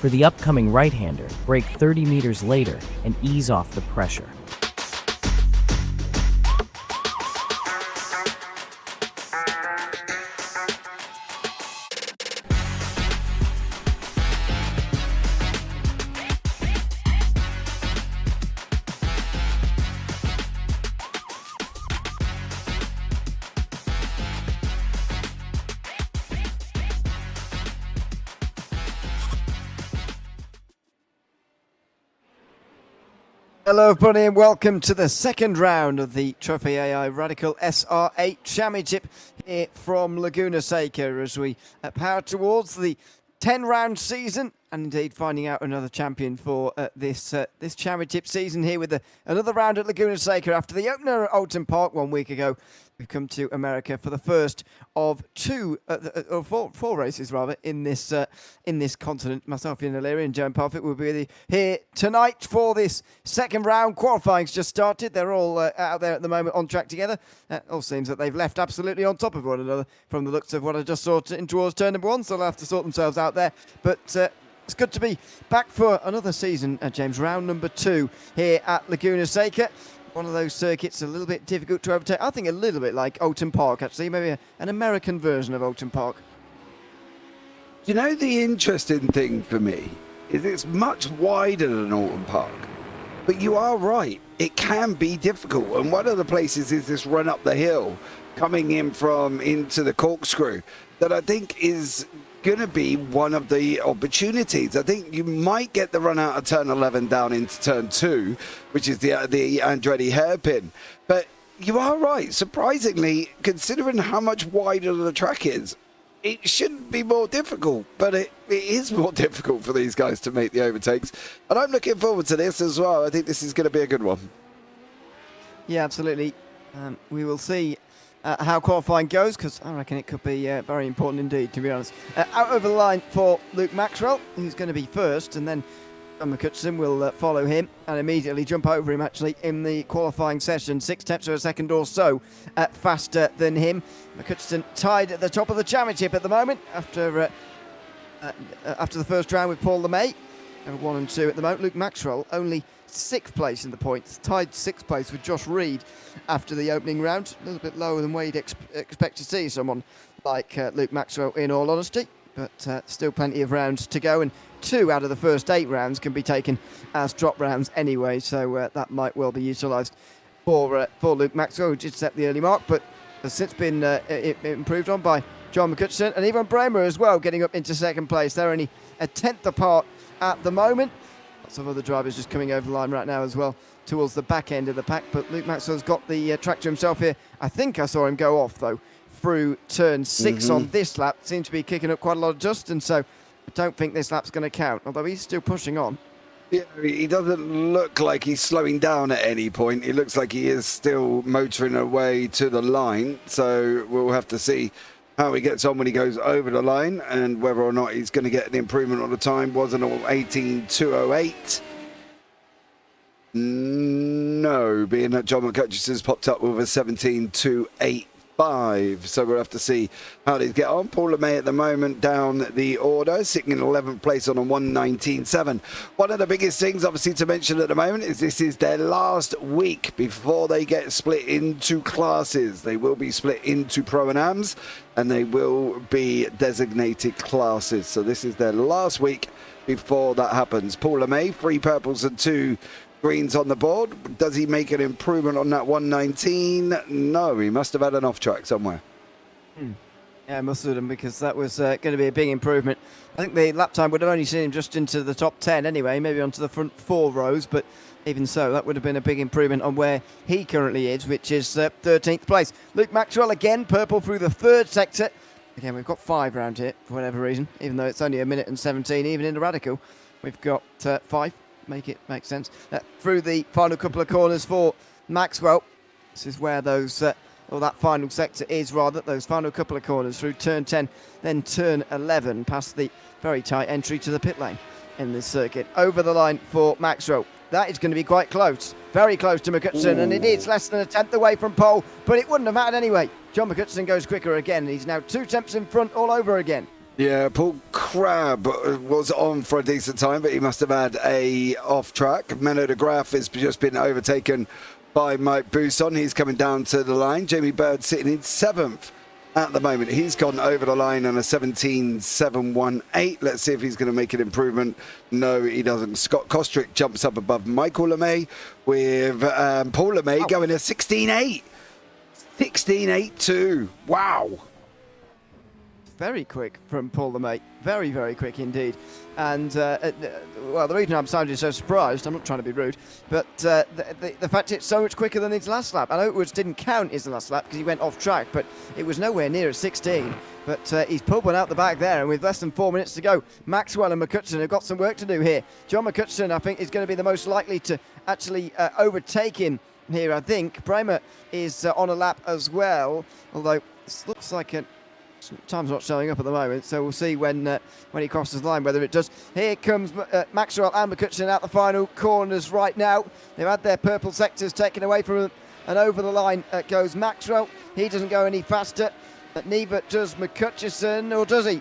for the upcoming right-hander, brake 30 meters later and ease off the pressure. Hello everybody and welcome to the second round of the Trophi.Ai Radical SR8 Championship here from Laguna, Seca, as we power towards the 10-round season and indeed finding out another champion for this championship season here with another round at Laguna Seca. After the opener at Oulton Park 1 week ago, we've come to America for the first of four races rather in this continent. Myself, Ian and Joe and Parfitt will be here tonight for this second round. Qualifying's just started. They're all out there at the moment on track together. It all seems that they've left absolutely on top of one another from the looks of what I just saw in towards turn number 1, so they'll have to sort themselves out there. But it's good to be back for another season, James, round number 2 here at Laguna Seca. One of those circuits a little bit difficult to overtake. I think a little bit like Oulton Park, actually. Maybe an American version of Oulton Park. You know, the interesting thing for me is it's much wider than Oulton Park. But you are right. It can be difficult. And one of the places is this run up the hill coming into the corkscrew that I think is going to be one of the opportunities. I think you might get the run out of turn 11 down into turn 2, which is the Andretti hairpin. But you are right. Surprisingly, considering how much wider the track is, it shouldn't be more difficult, but it is more difficult for these guys to make the overtakes. And I'm looking forward to this as well. I think this is going to be a good one. Yeah, absolutely. We will see how qualifying goes, because I reckon it could be very important indeed, to be honest. Out over the line for Luke Maxwell, who's going to be first, and then John McCutcheon will follow him and immediately jump over him, actually, in the qualifying session. 6/10 of a second or so faster than him. McCutcheon tied at the top of the championship at the moment after the first round with Paul LeMay. 1 and 2 at the moment. Luke Maxwell only 6th place in the points, tied 6th place with Josh Reed after the opening round. A little bit lower than where you'd expect to see someone like Luke Maxwell, in all honesty, but still plenty of rounds to go, and 2 out of the first 8 rounds can be taken as drop rounds anyway, so that might well be utilised for Luke Maxwell, who did set the early mark, but has since been improved on by John McCutcheon and Ewan Bremer as well, getting up into 2nd place. They're only a 10th apart at the moment. Lots of other drivers just coming over the line right now as well towards the back end of the pack, but Luke Maxwell's got the track to himself here. I think I saw him go off though through turn 6 on this lap. Seems to be kicking up quite a lot of dust, and so I don't think this lap's going to count, although he's still pushing on. Yeah, he doesn't look like he's slowing down at any point. He looks like he is still motoring away to the line, so we'll have to see how he gets on when he goes over the line and whether or not he's going to get an improvement on the time. Wasn't all 18.208. No, being that John McCutcheon's popped up with a 17.285. So we'll have to see how they get on. Paul LeMay at the moment down the order, sitting in 11th place on a 119.7. One of the biggest things obviously to mention at the moment is this is their last week before they get split into classes. They will be split into Pro and Ams, and they will be designated classes. So this is their last week before that happens. Paul LeMay, 3 purples and 2 greens on the board. Does he make an improvement on that 119? No, he must have had an off track somewhere. Yeah, must have done, because that was going to be a big improvement. I think the lap time would have only seen him just into the top 10 anyway, maybe onto the front 4 rows, but even so, that would have been a big improvement on where he currently is, which is 13th place. Luke Maxwell again, purple through the 3rd sector. Again, we've got 5 round here for whatever reason, even though it's only 1 minute and 17, even in the Radical. We've got 5. Make sense. Through the final couple of corners for Maxwell. This is where those, or that final sector is rather, those final couple of corners through turn 10, then turn 11, past the very tight entry to the pit lane in this circuit. Over the line for Maxwell. That is going to be quite close. Very close to McCutcheon, and it is less than a 10th away from pole, but it wouldn't have mattered anyway. John McCutcheon goes quicker again, and he's now 2 tenths in front all over again. Yeah, Paul Crabb was on for a decent time, but he must have had a off track. Menno de Graaf has just been overtaken by Mike Bousson. He's coming down to the line. Jamie Bird sitting in 7th at the moment. He's gone over the line on a 17.718. Let's see if he's going to make an improvement. No, he doesn't. Scott Kostrick jumps up above Michael LeMay with Paul LeMay going to 16.8. 16.82. Wow. Very quick from Paul LeMay. Very, very quick indeed. And, well, the reason I'm sounding so surprised, I'm not trying to be rude, but the fact it's so much quicker than his last lap. I know it didn't count his last lap because he went off track, but it was nowhere near at 16. But he's pulled one out the back there, and with less than 4 minutes to go, Maxwell and McCutcheon have got some work to do here. John McCutcheon, I think, is going to be the most likely to actually overtake him here, I think. Bremer is on a lap as well, although this looks like time's not showing up at the moment, so we'll see when he crosses the line whether it does. Here comes Maxwell and McCutcheon out the final corners right now. They've had their purple sectors taken away from them, and over the line goes Maxwell. He doesn't go any faster, but neither does McCutcheon, or does he?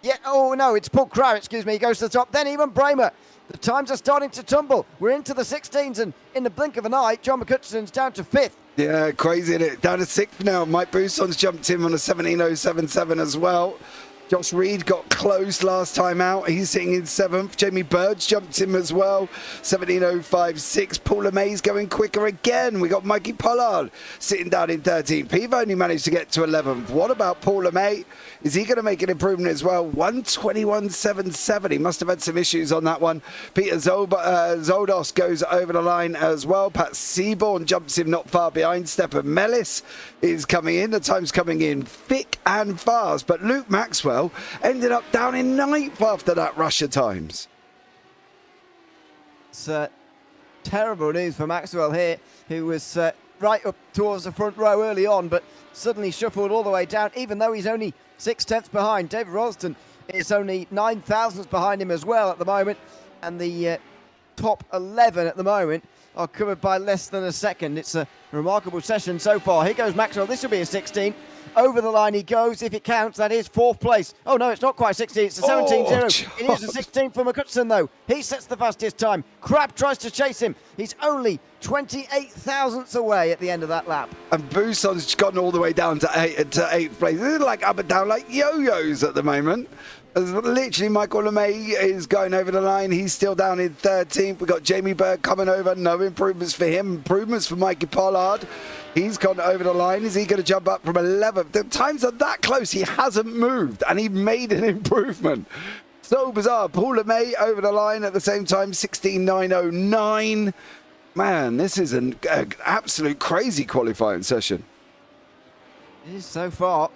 Yeah, oh no, it's Paul Crabb, excuse me, he goes to the top, then even Bremer. The times are starting to tumble. We're into the 16s, and in the blink of an eye, John McCutcheon's down to 5th. Yeah, crazy, isn't it? Down to 6th now. Mike Bousson's jumped in on a 17.077 as well. Josh Reed got close last time out. He's sitting in 7th. Jamie Bird's jumped in as well. 17.056. Paul LeMay's going quicker again. We got Mikey Pollard sitting down in 13th. He've only managed to get to 11th. What about Paul LeMay? Is he going to make an improvement as well? 121.77. He must have had some issues on that one. Peter Zoldos goes over the line as well. Pat Seaborn jumps him not far behind. Stephen Mellis is coming in. The time's coming in thick and fast. But Luke Maxwell ended up down in 9th after that rush of times. It's terrible news for Maxwell here, who was right up towards the front row early on, but suddenly shuffled all the way down, even though he's only 6/10 behind. David Ralston is only 9 thousandths behind him as well at the moment, and the top 11 at the moment are covered by less than a second. It's a remarkable session so far. Here goes Maxwell. This will be a 16. Over the line he goes. If it counts, that is 4th place. Oh, no, it's not quite 16. It's a 17.0. It is a 16 for McCutcheon, though. He sets the fastest time. Crabb tries to chase him. He's only 28 thousandths away at the end of that lap. And Bousson's gotten all the way down to 8th place. They're like up and down like yo-yos at the moment. Literally, Michael LeMay is going over the line. He's still down in 13th. We've got Jamie Bird coming over. No improvements for him. Improvements for Mikey Pollard. He's gone over the line. Is he going to jump up from 11th? The times are that close. He hasn't moved, and he made an improvement. So bizarre. Paul LeMay over the line at the same time, 16.909. Man, this is an absolute crazy qualifying session. It is so far.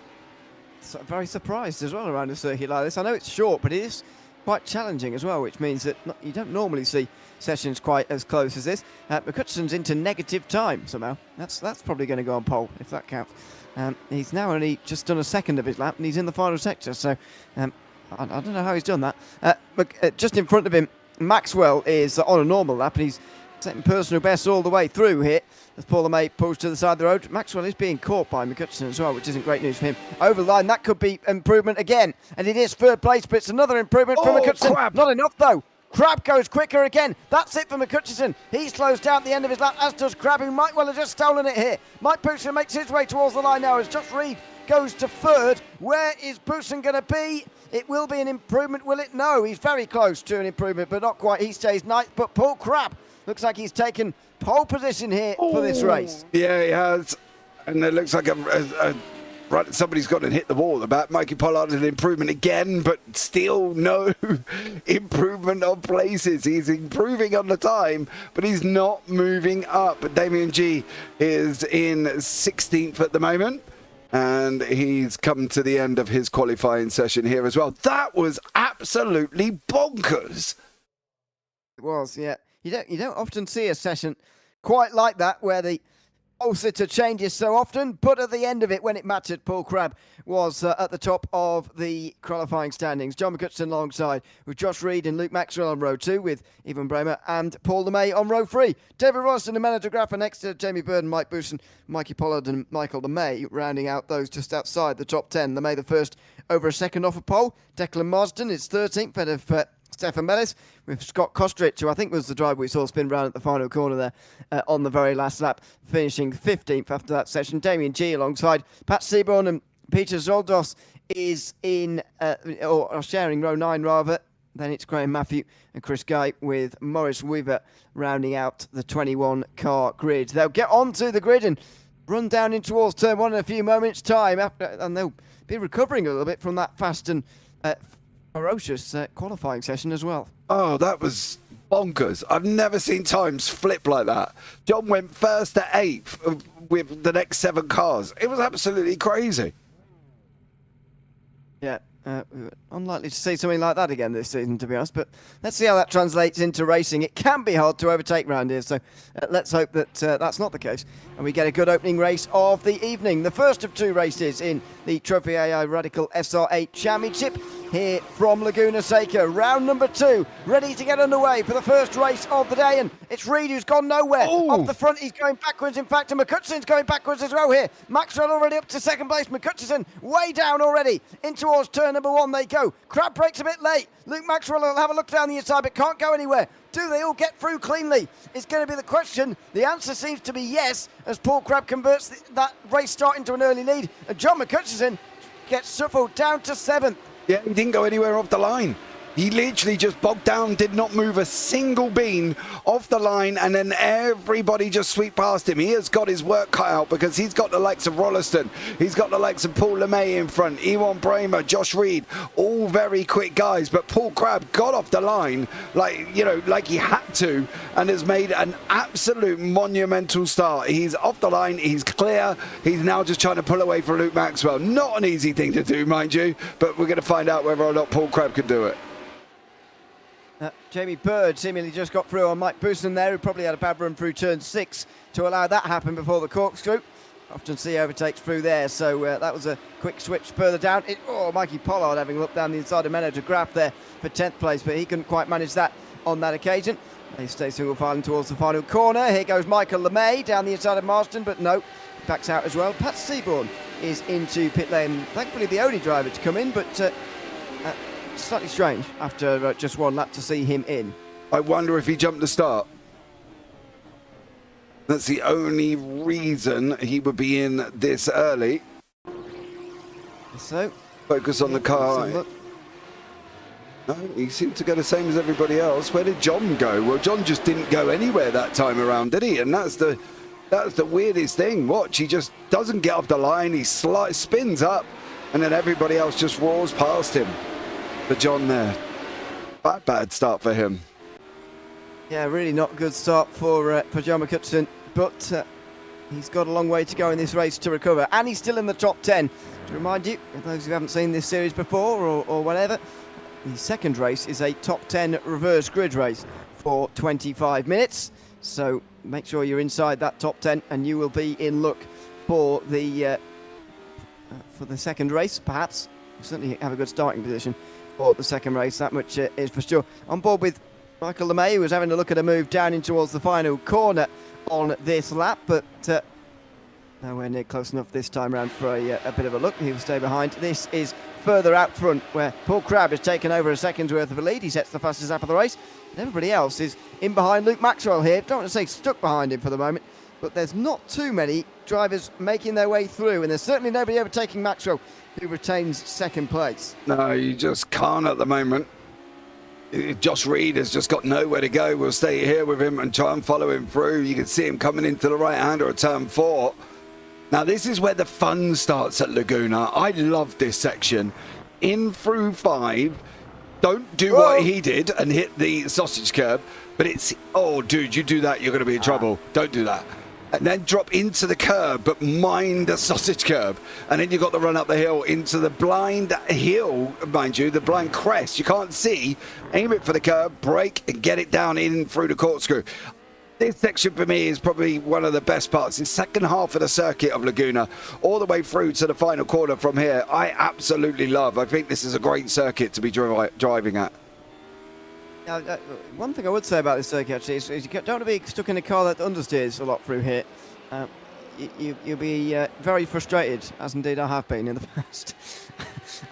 Very surprised as well around a circuit like this. I know it's short, but it is quite challenging as well, which means that you don't normally see sessions quite as close as this. McCutcheon's into negative time somehow. That's probably going to go on pole, if that counts. He's now only just done a second of his lap, and he's in the final sector, so I don't know how he's done that. Just in front of him, Maxwell is on a normal lap, and he's setting personal best all the way through here. As Paul LeMay pulls to the side of the road, Maxwell is being caught by McCutcheon as well, which isn't great news for him. Over the line, that could be improvement again. And it is 3rd place, but it's another improvement for McCutcheon. Crabb. Not enough, though. Crabb goes quicker again. That's it for McCutcheon. He slows down at the end of his lap, as does Crabb, who might well have just stolen it here. Mike Bousson makes his way towards the line now as Josh Reed goes to 3rd. Where is Bousson going to be? It will be an improvement, will it? No, he's very close to an improvement, but not quite. He stays 9th, but Paul Crabb looks like he's taken pole position here for this race. Yeah, he has. And it looks like somebody's got to hit the wall at the back. Mikey Pollard an improvement again, but still no improvement of places. He's improving on the time, but he's not moving up. But Damien G is in 16th at the moment, and he's come to the end of his qualifying session here as well. That was absolutely bonkers. It was, yeah. You don't often see a session quite like that where the Closer to changes so often, but at the end of it, when it mattered, Paul Crabb was at the top of the qualifying standings. John McCutcheon alongside with Josh Reed and Luke Maxwell on row 2, with Ewan Bremer and Paul LeMay on row 3. David Roston and Manager Graffer next to Jamie Bird and Mike Booson, Mikey Pollard and Michael LeMay, rounding out those just outside the top 10. LeMay the first over a second off a pole. Declan Marsden is 13th ahead of Stefan Mellis, with Scott Kostrich, who I think was the driver we saw spin round at the final corner there on the very last lap, finishing 15th after that session. Damien G alongside Pat Seaborn and Peter Zoldos is in, or sharing row 9 rather. Then it's Graham Matthew and Chris Guy with Maurice Weaver rounding out the 21 car grid. They'll get onto the grid and run down in towards turn 1 in a few moments' time, and they'll be recovering a little bit from that fast and ferocious qualifying session as well. Oh, that was bonkers. I've never seen times flip like that. John went first to 8th with the next 7 cars. It was absolutely crazy. Yeah, unlikely to see something like that again this season, to be honest, but let's see how that translates into racing. It can be hard to overtake round here, so let's hope that that's not the case and we get a good opening race of the evening. The first of 2 races in the Trophi.Ai Radical SR8 Championship here from Laguna Seca. Round number 2, ready to get underway for the first race of the day, and it's Reed who's gone nowhere. Ooh. Off the front, he's going backwards, in fact, and McCutcheon's going backwards as well here. Maxwell already up to second place, McCutcheon way down already. In towards turn number 1 they go. Crabb breaks a bit late. Luke Maxwell will have a look down the inside, but can't go anywhere. Do they all get through cleanly? It's going to be the question. The answer seems to be yes, as Paul Crabb converts that race start into an early lead, and John McCutcheon gets shuffled down to 7th. Yeah, he didn't go anywhere off the line. He literally just bogged down, did not move a single bean off the line, and then everybody just sweep past him. He has got his work cut out because he's got the likes of Rolliston, he's got the likes of Paul LeMay in front, Ewan Bremer, Josh Reed, all very quick guys. But Paul Crabb got off the line like he had to, and has made an absolute monumental start. He's off the line, he's clear, he's now just trying to pull away from Luke Maxwell. Not an easy thing to do, mind you, but we're going to find out whether or not Paul Crabb can do it. Jamie Bird seemingly just got through on Mike Booson there, who probably had a bad run through turn 6 to allow that happen before the corkscrew. Often see overtakes through there, so that was a quick switch further down. Mikey Pollard having a look down the inside of Manager Graf there for 10th place, but he couldn't quite manage that on that occasion. They stay single filing towards the final corner. Here goes Michael LeMay down the inside of Marston, but no, backs out as well. Pat Seaborn is into pit lane, thankfully the only driver to come in, but slightly strange after just 1 lap to see him in. I wonder if he jumped the start. That's the only reason he would be in this early. So, focus on the car. No, he seemed to go the same as everybody else. Where did John go? Well, John just didn't go anywhere that time around, did he? And that's the weirdest thing. Watch, he just doesn't get off the line. He spins up, and then everybody else just roars past him. But John there, bad start for him. Yeah, really not a good start for John McCutcheon, but he's got a long way to go in this race to recover, and he's still in the top 10. To remind you, for those who haven't seen this series before or whatever, the second race is a top 10 reverse grid race for 25 minutes. So make sure you're inside that top 10, and you will be in luck for the second race. Perhaps you'll certainly have a good starting position for the second race, that much is for sure. On board with Michael LeMay, who was having a look at a move down in towards the final corner on this lap, but nowhere near close enough this time round for a bit of a look. He will stay behind. This is further out front, where Paul Crabb has taken over a second's worth of a lead. He sets the fastest lap of the race, and everybody else is in behind Luke Maxwell here. Don't want to say stuck behind him for the moment, but there's not too many drivers making their way through, and there's certainly nobody overtaking Maxwell, who retains second place. No, you just can't at the moment. Josh Reed has just got nowhere to go. We'll stay here with him and try and follow him through. You can see him coming into the right hand or turn 4. Now this is where the fun starts at Laguna. I love this section. In through 5. Don't do what he did and hit the sausage curb, but it's, oh dude, you do that, you're going to be in trouble. Don't do that. And then drop into the curb, but mind the sausage curb. And then you've got to run up the hill into the blind hill, mind you, the blind crest. You can't see. Aim it for the curb, brake, and get it down in through the corkscrew. This section for me is probably one of the best parts. The second half of the circuit of Laguna, all the way through to the final corner from here, I absolutely love. I think this is a great circuit to be driving at. Now, one thing I would say about this circuit actually is you don't want to be stuck in a car that understeers a lot through here. You'll be very frustrated, as indeed I have been in the past.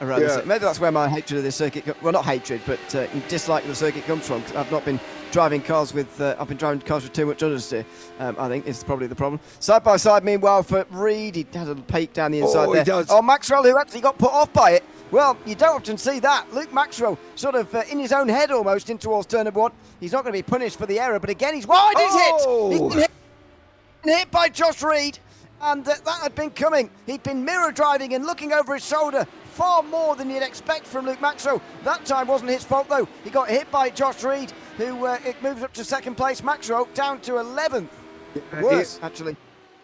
Around this. Maybe that's where my hatred of this circuit, well, not hatred, but dislike of the circuit comes from. I've not been driving cars with, I've been driving cars with too much understeer. I think is probably the problem. Side by side, meanwhile, for Reed, he had a peek down the inside there. He does. Oh, Maxwell, who actually got put off by it. Well, you don't often see that. Luke Maxwell, sort of in his own head almost, in towards turn number 1. He's not going to be punished for the error, but again, he's wide. He's hit. He's been hit by Josh Reed. And that had been coming. He'd been mirror driving and looking over his shoulder far more than you'd expect from Luke Maxwell. That time wasn't his fault though. He got hit by Josh Reed, who it moves up to second place. Maxwell down to 11th. Worse, actually.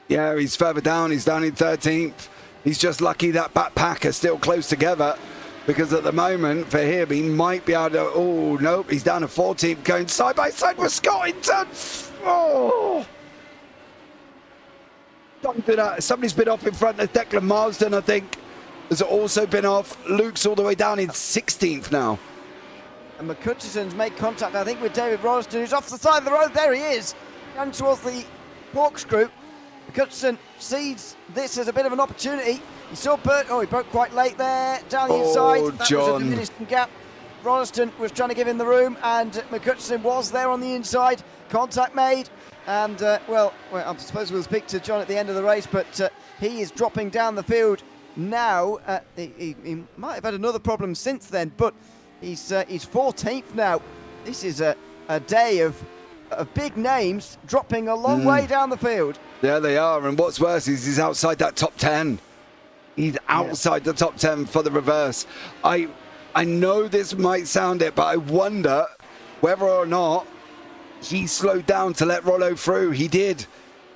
Yeah, he's further down. He's down in 13th. He's just lucky that backpack are still close together, because at the moment for him, he might be able to. Oh, nope. He's down to 14th, going side by side with Scott in turn. Oh. Don't do that. Somebody's been off in front of Declan Marsden, I think, has also been off. Luke's all the way down in 16th now. And McCutcheon's made contact, I think, with David Royston, who's off the side of the road. There he is, down towards the corkscrew. McCutcheon sees this as a bit of an opportunity. He saw Bert. Oh, he broke quite late there, down the inside. That John. was a diminishing gap. Royston was trying to give him the room, and McCutcheon was there on the inside. Contact made. And, well, I suppose we'll speak to John at the end of the race, but he is dropping down the field now. He might have had another problem since then, but he's 14th now. This is a day of big names dropping a long way down the field. Yeah, they are. And what's worse is he's outside that top 10. He's outside the top 10 for the reverse. I know this might sound it, but I wonder whether or not he slowed down to let Rollo through. He did.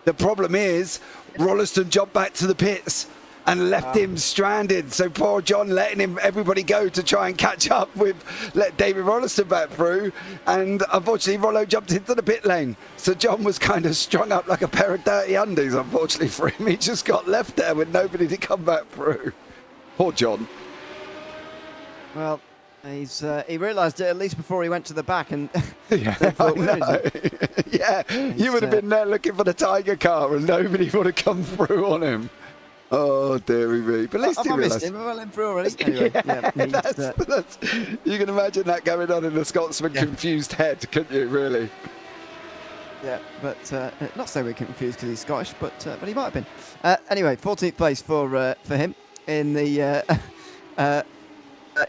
The problem is, Rolliston jumped back to the pits and left him stranded. So poor John letting everybody go to try and catch up with, let David Rolliston back through. And unfortunately, Rollo jumped into the pit lane. So John was kind of strung up like a pair of dirty undies, unfortunately for him. He just got left there with nobody to come back through. Poor John. Well, he realised it at least before he went to the back, and yeah, thought, you would have been there looking for the Tiger car, and nobody would have come through on him. Oh, dearie me! But at least he realised. Him. I let him through already. Anyway, that's, you can imagine that going on in the Scotsman confused head, couldn't you? Really? Yeah, but not so we're confused because he's Scottish, but he might have been. Anyway, 14th place for him in the.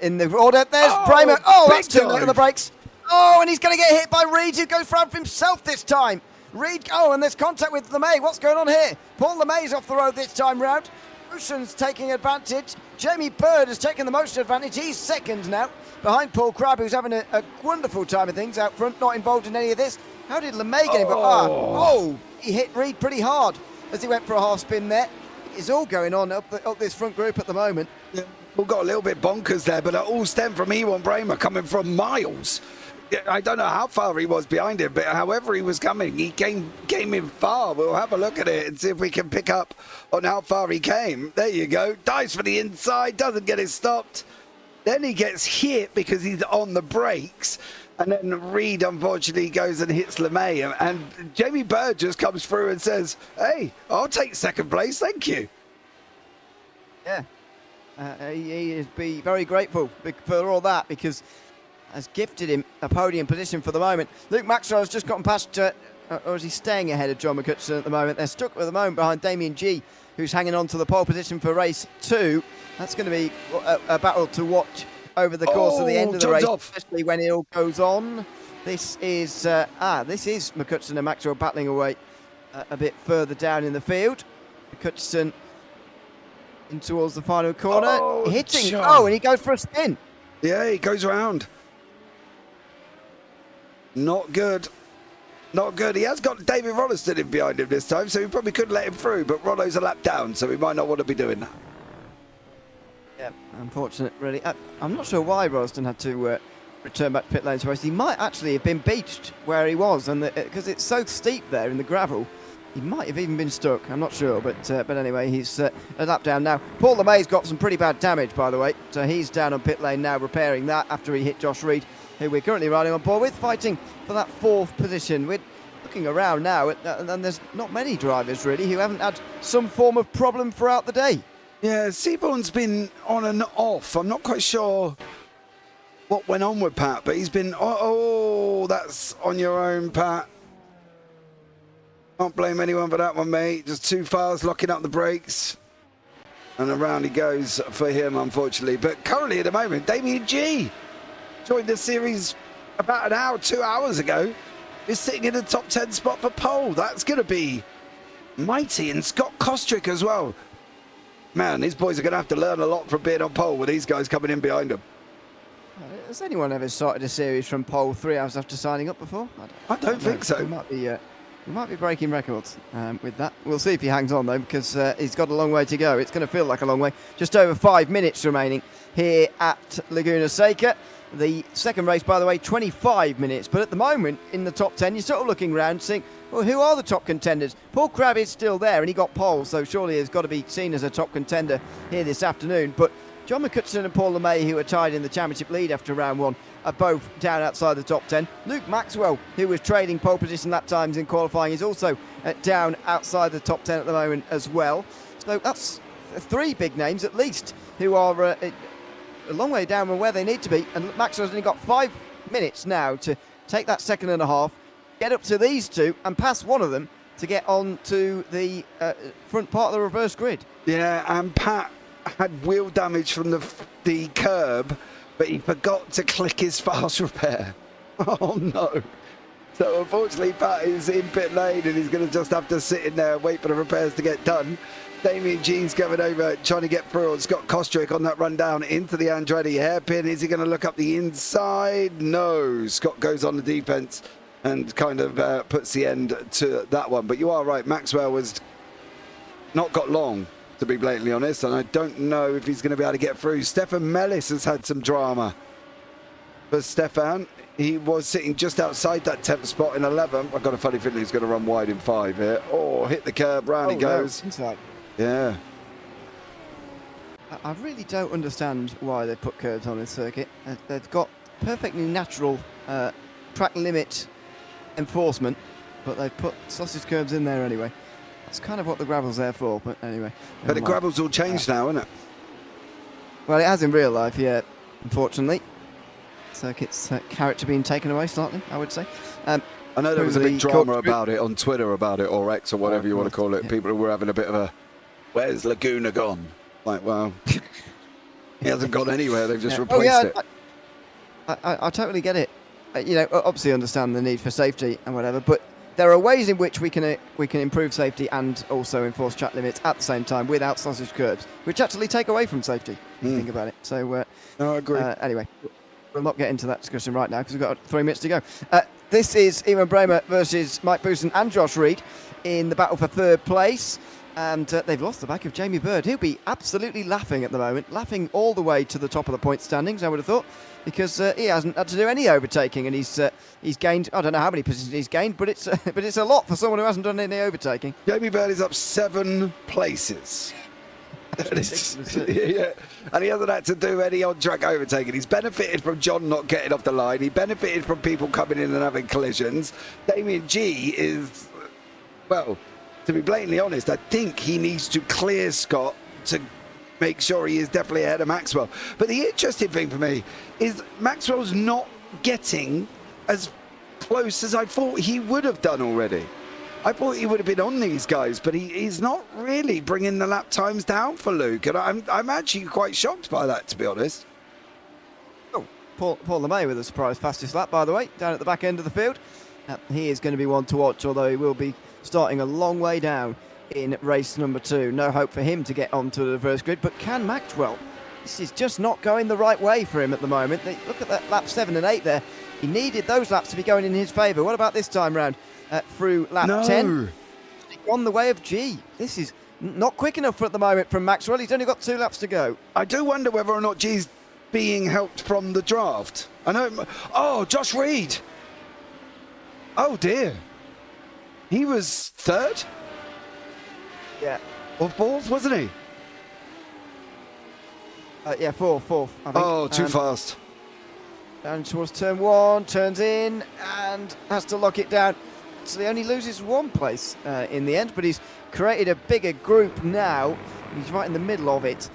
In the order, there's Bramer. Oh, that's too late on the brakes. Oh, and he's going to get hit by Reed, who goes for himself this time. Reed, and there's contact with LeMay. What's going on here? Paul LeMay's off the road this time round. Motion's taking advantage. Jamie Bird has taken the most advantage. He's second now, behind Paul Crabb, who's having a wonderful time of things out front, not involved in any of this. How did LeMay get him? He hit Reed pretty hard as he went for a half spin there. It's all going on up this front group at the moment. Yeah. All got a little bit bonkers there, but it all stemmed from Ewan Bramer coming from miles. I don't know how far he was behind him, but however he was coming, he came in far. We'll have a look at it and see if we can pick up on how far he came. There you go. Dives for the inside, doesn't get it stopped. Then he gets hit because he's on the brakes. And then Reed, unfortunately, goes and hits LeMay. And Jamie Bird just comes through and says, hey, I'll take second place, thank you. Yeah. He is be very grateful for all that, because has gifted him a podium position for the moment. Luke Maxwell has just gotten past, or is he staying ahead of John McCutcheon at the moment? They're stuck at the moment behind Damien G, who's hanging on to the pole position for race 2. That's going to be a battle to watch over the course of the end of the race, especially when it all goes on. This is McCutcheon and Maxwell battling away a bit further down in the field. McCutcheon in towards the final corner, hitting. And he goes for a spin. Yeah, he goes around. Not good. Not good. He has got David Rolliston in behind him this time, so he probably could let him through, but Rollo's a lap down, so he might not want to be doing that. Yeah, unfortunate, really. I'm not sure why Rolliston had to return back to pit lane. So he might actually have been beached where he was, and because it's so steep there in the gravel, he might have even been stuck. I'm not sure, but anyway, he's a lap down now. Paul LeMay's got some pretty bad damage, by the way, so he's down on pit lane now, repairing that after he hit Josh Reed, who we're currently riding on board with, fighting for that 4th position. We're looking around now, and there's not many drivers really who haven't had some form of problem throughout the day. Yeah, Seaborn's been on and off. I'm not quite sure what went on with Pat, but he's been... Oh, that's on your own, Pat. Can't blame anyone for that one, mate. Just too fast, locking up the brakes. And around he goes for him, unfortunately. But currently, at the moment, Damien G joined the series about an hour, 2 hours ago. Is sitting in the top 10 spot for pole. That's going to be mighty. And Scott Kostrick as well. Man, these boys are going to have to learn a lot from being on pole with these guys coming in behind them. Has anyone ever started a series from pole 3 hours after signing up before? I don't think so. He might be breaking records with that. We'll see if he hangs on, though, because he's got a long way to go. It's going to feel like a long way. Just over 5 minutes remaining here at Laguna Seca. The second race, by the way, 25 minutes. But at the moment, in the top 10, you're sort of looking around saying, well, who are the top contenders? Paul Crabb is still there, and he got pole, so surely he's got to be seen as a top contender here this afternoon. But John McCutcheon and Paul LeMay, who are tied in the championship lead after round 1, are both down outside the top 10. Luke Maxwell, who was trading pole position lap times in qualifying, is also down outside the top 10 at the moment as well. So that's 3 big names at least who are a long way down from where they need to be. And Maxwell's only got 5 minutes now to take that 2.5, get up to these 2 and pass one of them to get on to the front part of the reverse grid. Yeah, and Pat had wheel damage from the curb, but he forgot to click his fast repair. Oh no. So unfortunately Pat is in pit lane and he's going to just have to sit in there and wait for the repairs to get done. Damien G's coming over, trying to get through on Scott Kostrick on that run down into the Andretti hairpin. Is he going to look up the inside? No. Scott goes on the defense and kind of puts the end to that one. But you are right, Maxwell was not got long, to be blatantly honest, and I don't know if he's going to be able to get through. Stefan Mellis has had some drama. For Stefan, he was sitting just outside that 10th spot in 11. I've got a funny feeling he's going to run wide in 5 here. Oh, hit the curb, round he goes. No, inside. Yeah. I really don't understand why they've put curbs on this circuit. They've got perfectly natural track limit enforcement, but they've put sausage curbs in there anyway. That's kind of what the gravel's there for, but anyway. But the gravel's all changed now, isn't it? Well, it has in real life, yeah, unfortunately. Circuit's character being taken away slightly, I would say. I know there was a big drama about it on Twitter about it, or X, or whatever you want to call it. Yeah. People were having a bit of a, where's Laguna gone? Like, well, he hasn't gone anywhere. They've just replaced it. I totally get it. You know, obviously understand the need for safety and whatever, but there are ways in which we can improve safety and also enforce track limits at the same time without sausage curbs, which actually take away from safety, if you think about it. So, no, I agree. Anyway, we'll not get into that discussion right now because we've got 3 minutes to go. This is Ewan Bremer versus Mike Booson and Josh Reed in the battle for 3rd place. And they've lost the back of Jamie Bird. He'll be absolutely laughing at the moment, laughing all the way to the top of the point standings, I would have thought, because he hasn't had to do any overtaking, and he's gained, I don't know how many positions he's gained, but it's a lot for someone who hasn't done any overtaking. Jamie Bird is up 7 places. Yeah. And he hasn't had to do any on-track overtaking. He's benefited from John not getting off the line. He benefited from people coming in and having collisions. Damien G is, well, to be blatantly honest, I think he needs to clear Scott to make sure he is definitely ahead of Maxwell. But the interesting thing for me is Maxwell's not getting as close as I thought he would have done already. I thought he would have been on these guys, but he's not really bringing the lap times down for Luke. And I'm actually quite shocked by that, to be honest. Oh, Paul LeMay with a surprise fastest lap, by the way, down at the back end of the field. He is going to be one to watch, although he will be starting a long way down in race number 2. No hope for him to get onto the reverse grid, but can Maxwell? This is just not going the right way for him at the moment. Look at that lap 7 and 8 there. He needed those laps to be going in his favour. What about this time round through lap 10? On the way of G. This is not quick enough at the moment from Maxwell. He's only got 2 laps to go. I do wonder whether or not G's being helped from the draft. I know. Oh, Josh Reed. Oh dear. He was third Yeah. or fourth, wasn't he? Yeah, fourth, I think. Oh, too fast. Down towards turn 1, turns in, and has to lock it down. So he only loses one place in the end, but he's created a bigger group now. He's right in the middle of it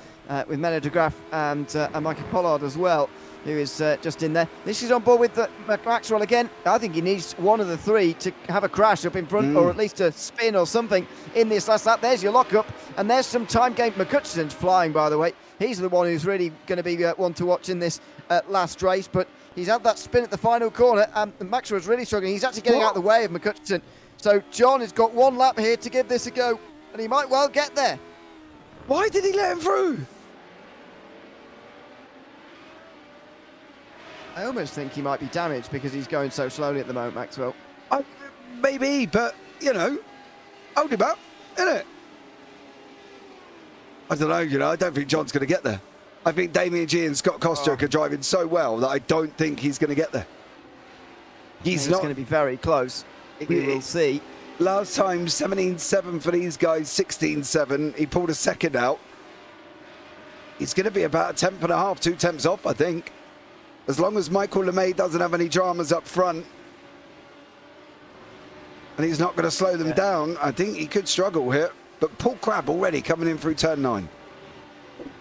with Menno de Graaf and Michael Pollard as well, who is just in there. This is on board with Maxwell again. I think he needs one of the three to have a crash up in front, or at least a spin or something in this last lap. There's your lockup, and there's some time gain. McCutcheon's flying, by the way. He's the one who's really going to be one to watch in this last race, but he's had that spin at the final corner, and Maxwell's really struggling. He's actually getting out of the way of McCutcheon. So John has got one lap here to give this a go, and he might well get there. Why did he let him through? I almost think he might be damaged because he's going so slowly at the moment, Maxwell. Maybe, but, you know, hold him up, innit? I don't know, I don't think John's going to get there. I think Damien G and Scott Kostruck are driving so well that I don't think he's going to get there. He's not going to be very close. We will see. Last time, 17.7 for these guys, 16.7. He pulled a second out. He's going to be about a tenth and a half, 2 tenths off, I think. As long as Michael LeMay doesn't have any dramas up front, and he's not going to slow them down, I think he could struggle here. But Paul Crabb already coming in through turn 9.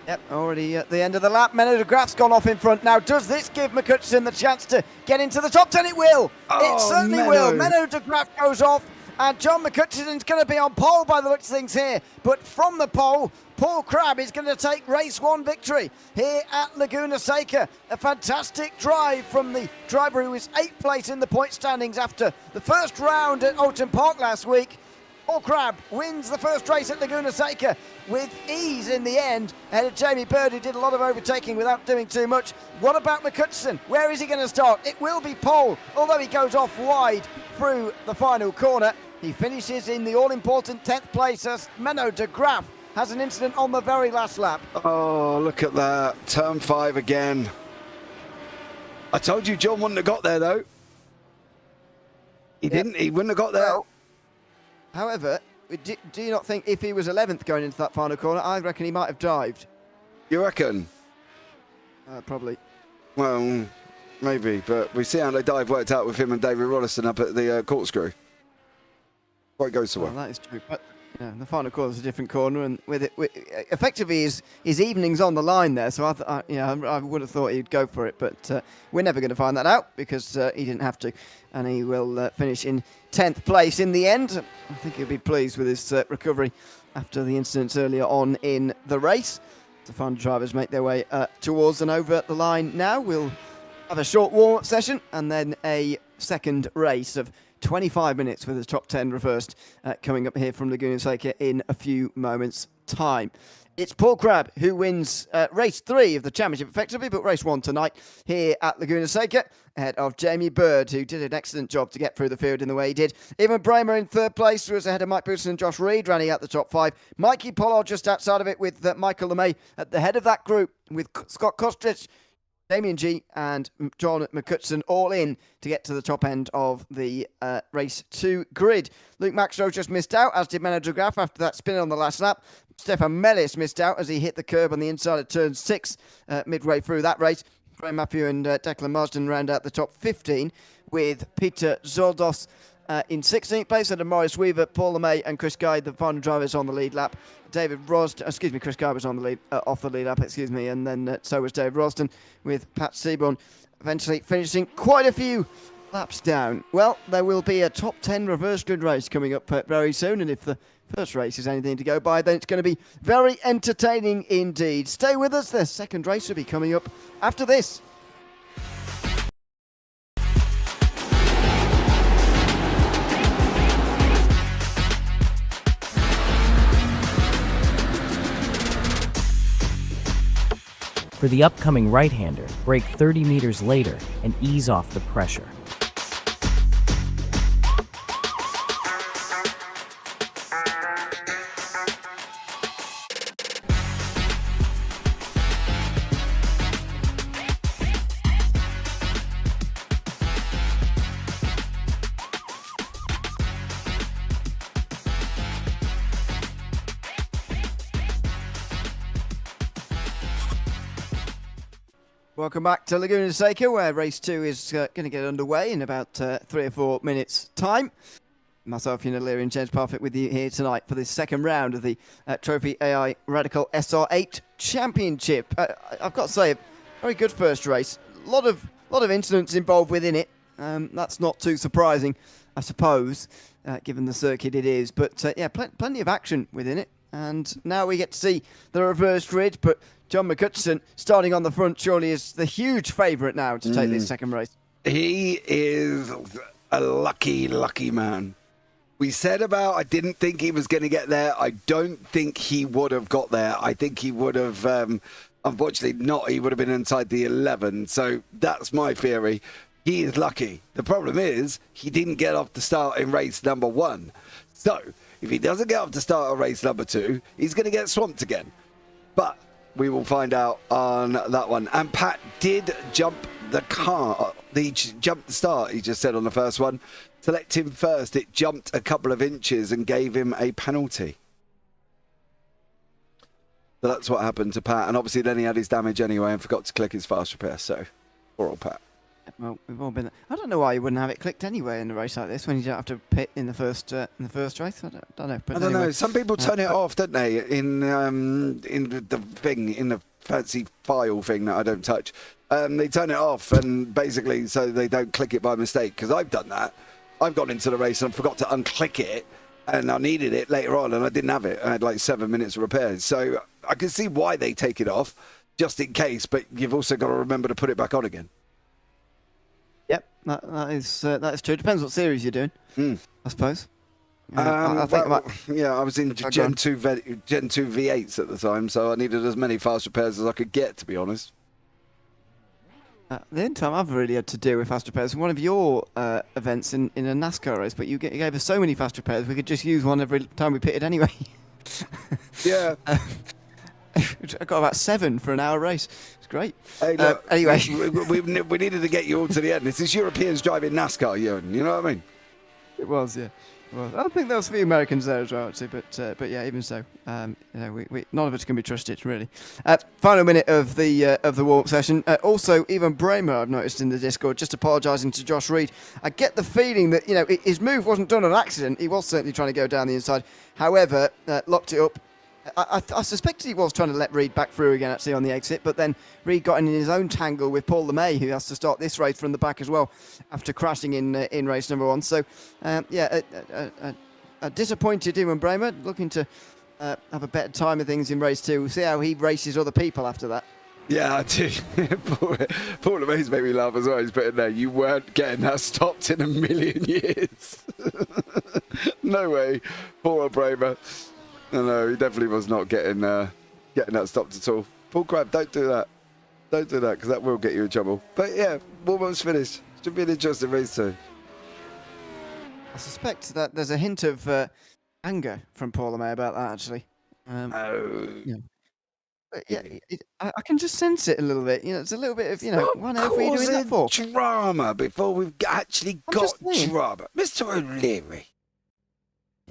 Yep, already at the end of the lap. Menno de Graaf's gone off in front. Now, does this give McCutcheon the chance to get into the top 10? It will. It certainly will. Menno de Graaf goes off, and John McCutcheon's going to be on pole by the looks of things here. But from the pole, Paul Crabb is going to take race 1 victory here at Laguna Seca. A fantastic drive from the driver who was 8th place in the point standings after the first round at Alton Park last week. Paul Crabb wins the first race at Laguna Seca with ease in the end, ahead of Jamie Bird, who did a lot of overtaking without doing too much. What about McCutcheon? Where is he going to start? It will be pole, although he goes off wide through the final corner. He finishes in the all-important 10th place as Menno de Graaf has an incident on the very last lap. Oh, look at that. Turn 5 again. I told you John wouldn't have got there, though. He didn't. He wouldn't have got there. Well, however, do you not think if he was 11th going into that final corner, I reckon he might have dived? You reckon? Probably. Well, maybe, but we see how the dive worked out with him and David Rollison up at the corkscrew. Quite goes to well, that is true. But the final corner is a different corner, and with it, effectively his evening's on the line there. So I would have thought he'd go for it, but we're never going to find that out because he didn't have to, and he will finish in 10th place in the end. I think he'll be pleased with his recovery after the incidents earlier on in the race. The final drivers make their way towards and over the line now. We'll have a short warm-up session and then a second race of 25 minutes with the top 10 reversed coming up here from Laguna Seca in a few moments' time. It's Paul Crabb who wins race 3 of the championship effectively, but race 1 tonight here at Laguna Seca, ahead of Jamie Bird, who did an excellent job to get through the field in the way he did. Ewan Bramer in 3rd place, who was ahead of Mike Booston and Josh Reed, running out the top 5. Mikey Pollard just outside of it with Michael LeMay at the head of that group, with Scott Kostrich, Damien G and John McCutcheon all in to get to the top end of the race 2 grid. Luke Maxwell just missed out, as did Menno de Graaf after that spin on the last lap. Stefan Mellis missed out as he hit the curb on the inside of turn 6 midway through that race. Graham Matthew and Declan Marsden round out the top 15 with Peter Zoldos in 16th place, and Maurice Weaver, Paul LeMay and Chris Guy, the final drivers on the lead lap. Chris Guy was on the lead, off the lead lap, and then so was Dave Ralston with Pat Seaborn eventually finishing quite a few laps down. Well, there will be a top 10 reverse grid race coming up very soon, and if the first race is anything to go by, then it's going to be very entertaining indeed. Stay with us, the second race will be coming up after this. For the upcoming right-hander, brake 30 meters later and ease off the pressure. Welcome back to Laguna Seca, where race 2 is going to get underway in about 3 or 4 minutes' time. Myself, Ewan, and James Parfitt with you here tonight for this second round of the Trophi.Ai Radical SR8 Championship. I've got to say, a very good first race. A lot of incidents involved within it. That's not too surprising, I suppose, given the circuit it is. But yeah, plenty of action within it. And now we get to see the reverse grid, but John McCutcheon, starting on the front, surely is the huge favourite now to take this second race. He is a lucky, lucky man. We said about I didn't think he was going to get there. I don't think he would have got there. I think he would have, unfortunately not, he would have been inside the 11. So that's my theory. He is lucky. The problem is he didn't get off the start in race number 1. So if he doesn't get off the start of race number 2, he's going to get swamped again. But we will find out on that one. And Pat did jump the car. He jumped the start, he just said on the first one. Select him first. It jumped a couple of inches and gave him a penalty. So that's what happened to Pat. And obviously then he had his damage anyway and forgot to click his fast repair. So poor old Pat. Well, we've all been there. I don't know why you wouldn't have it clicked anyway in a race like this when you don't have to pit in the first race. I don't know. But I don't anyway. know. Some people turn it off, don't they? In the thing, in the fancy file thing that I don't touch. They turn it off and basically so they don't click it by mistake. Because I've done that. I've gone into the race and forgot to unclick it, and I needed it later on, and I didn't have it. I had like 7 minutes of repairs, so I can see why they take it off, just in case. But you've also got to remember to put it back on again. Yep, that is true. Depends what series you're doing, I suppose. I was in Gen 2 V8s at the time, so I needed as many fast repairs as I could get, to be honest. The only time I've really had to do with fast repairs was one of your events in a NASCAR race, but you gave us so many fast repairs we could just use one every time we pitted anyway. Yeah. I got about 7 for an hour race. It's great. Hey, look, anyway, we needed to get you all to the end. This is Europeans driving NASCAR, Ewan. You know what I mean? It was, yeah. Well, I think there was a few Americans there as well, actually, but yeah, even so, we none of us can be trusted, really. Final minute of the warm-up session. Also, Ewan Bramer, I've noticed in the Discord, just apologising to Josh Reed. I get the feeling that his move wasn't done on accident. He was certainly trying to go down the inside. However, locked it up. I suspected he was trying to let Reed back through again, actually, on the exit, but then Reed got in his own tangle with Paul LeMay, who has to start this race from the back as well after crashing in race number 1. So, a disappointed Ewan Bramer, looking to have a better time of things in race 2. We'll see how he races other people after that. Yeah, I do. Paul LeMay's made me laugh as well. He's put in there, you weren't getting that stopped in a million years. No way, poor old Bramer. No, he definitely was not getting that stopped at all. Paul Crabb, don't do that. Don't do that, because that will get you in trouble. But yeah, warm-up's finished. Should be an interesting race too. I suspect that there's a hint of anger from Paul LeMay about that, actually. Yeah. But yeah, I can just sense it a little bit. It's a little bit of, what on earth were you doing that for? Drama before we've actually got drama. Mr. O'Leary.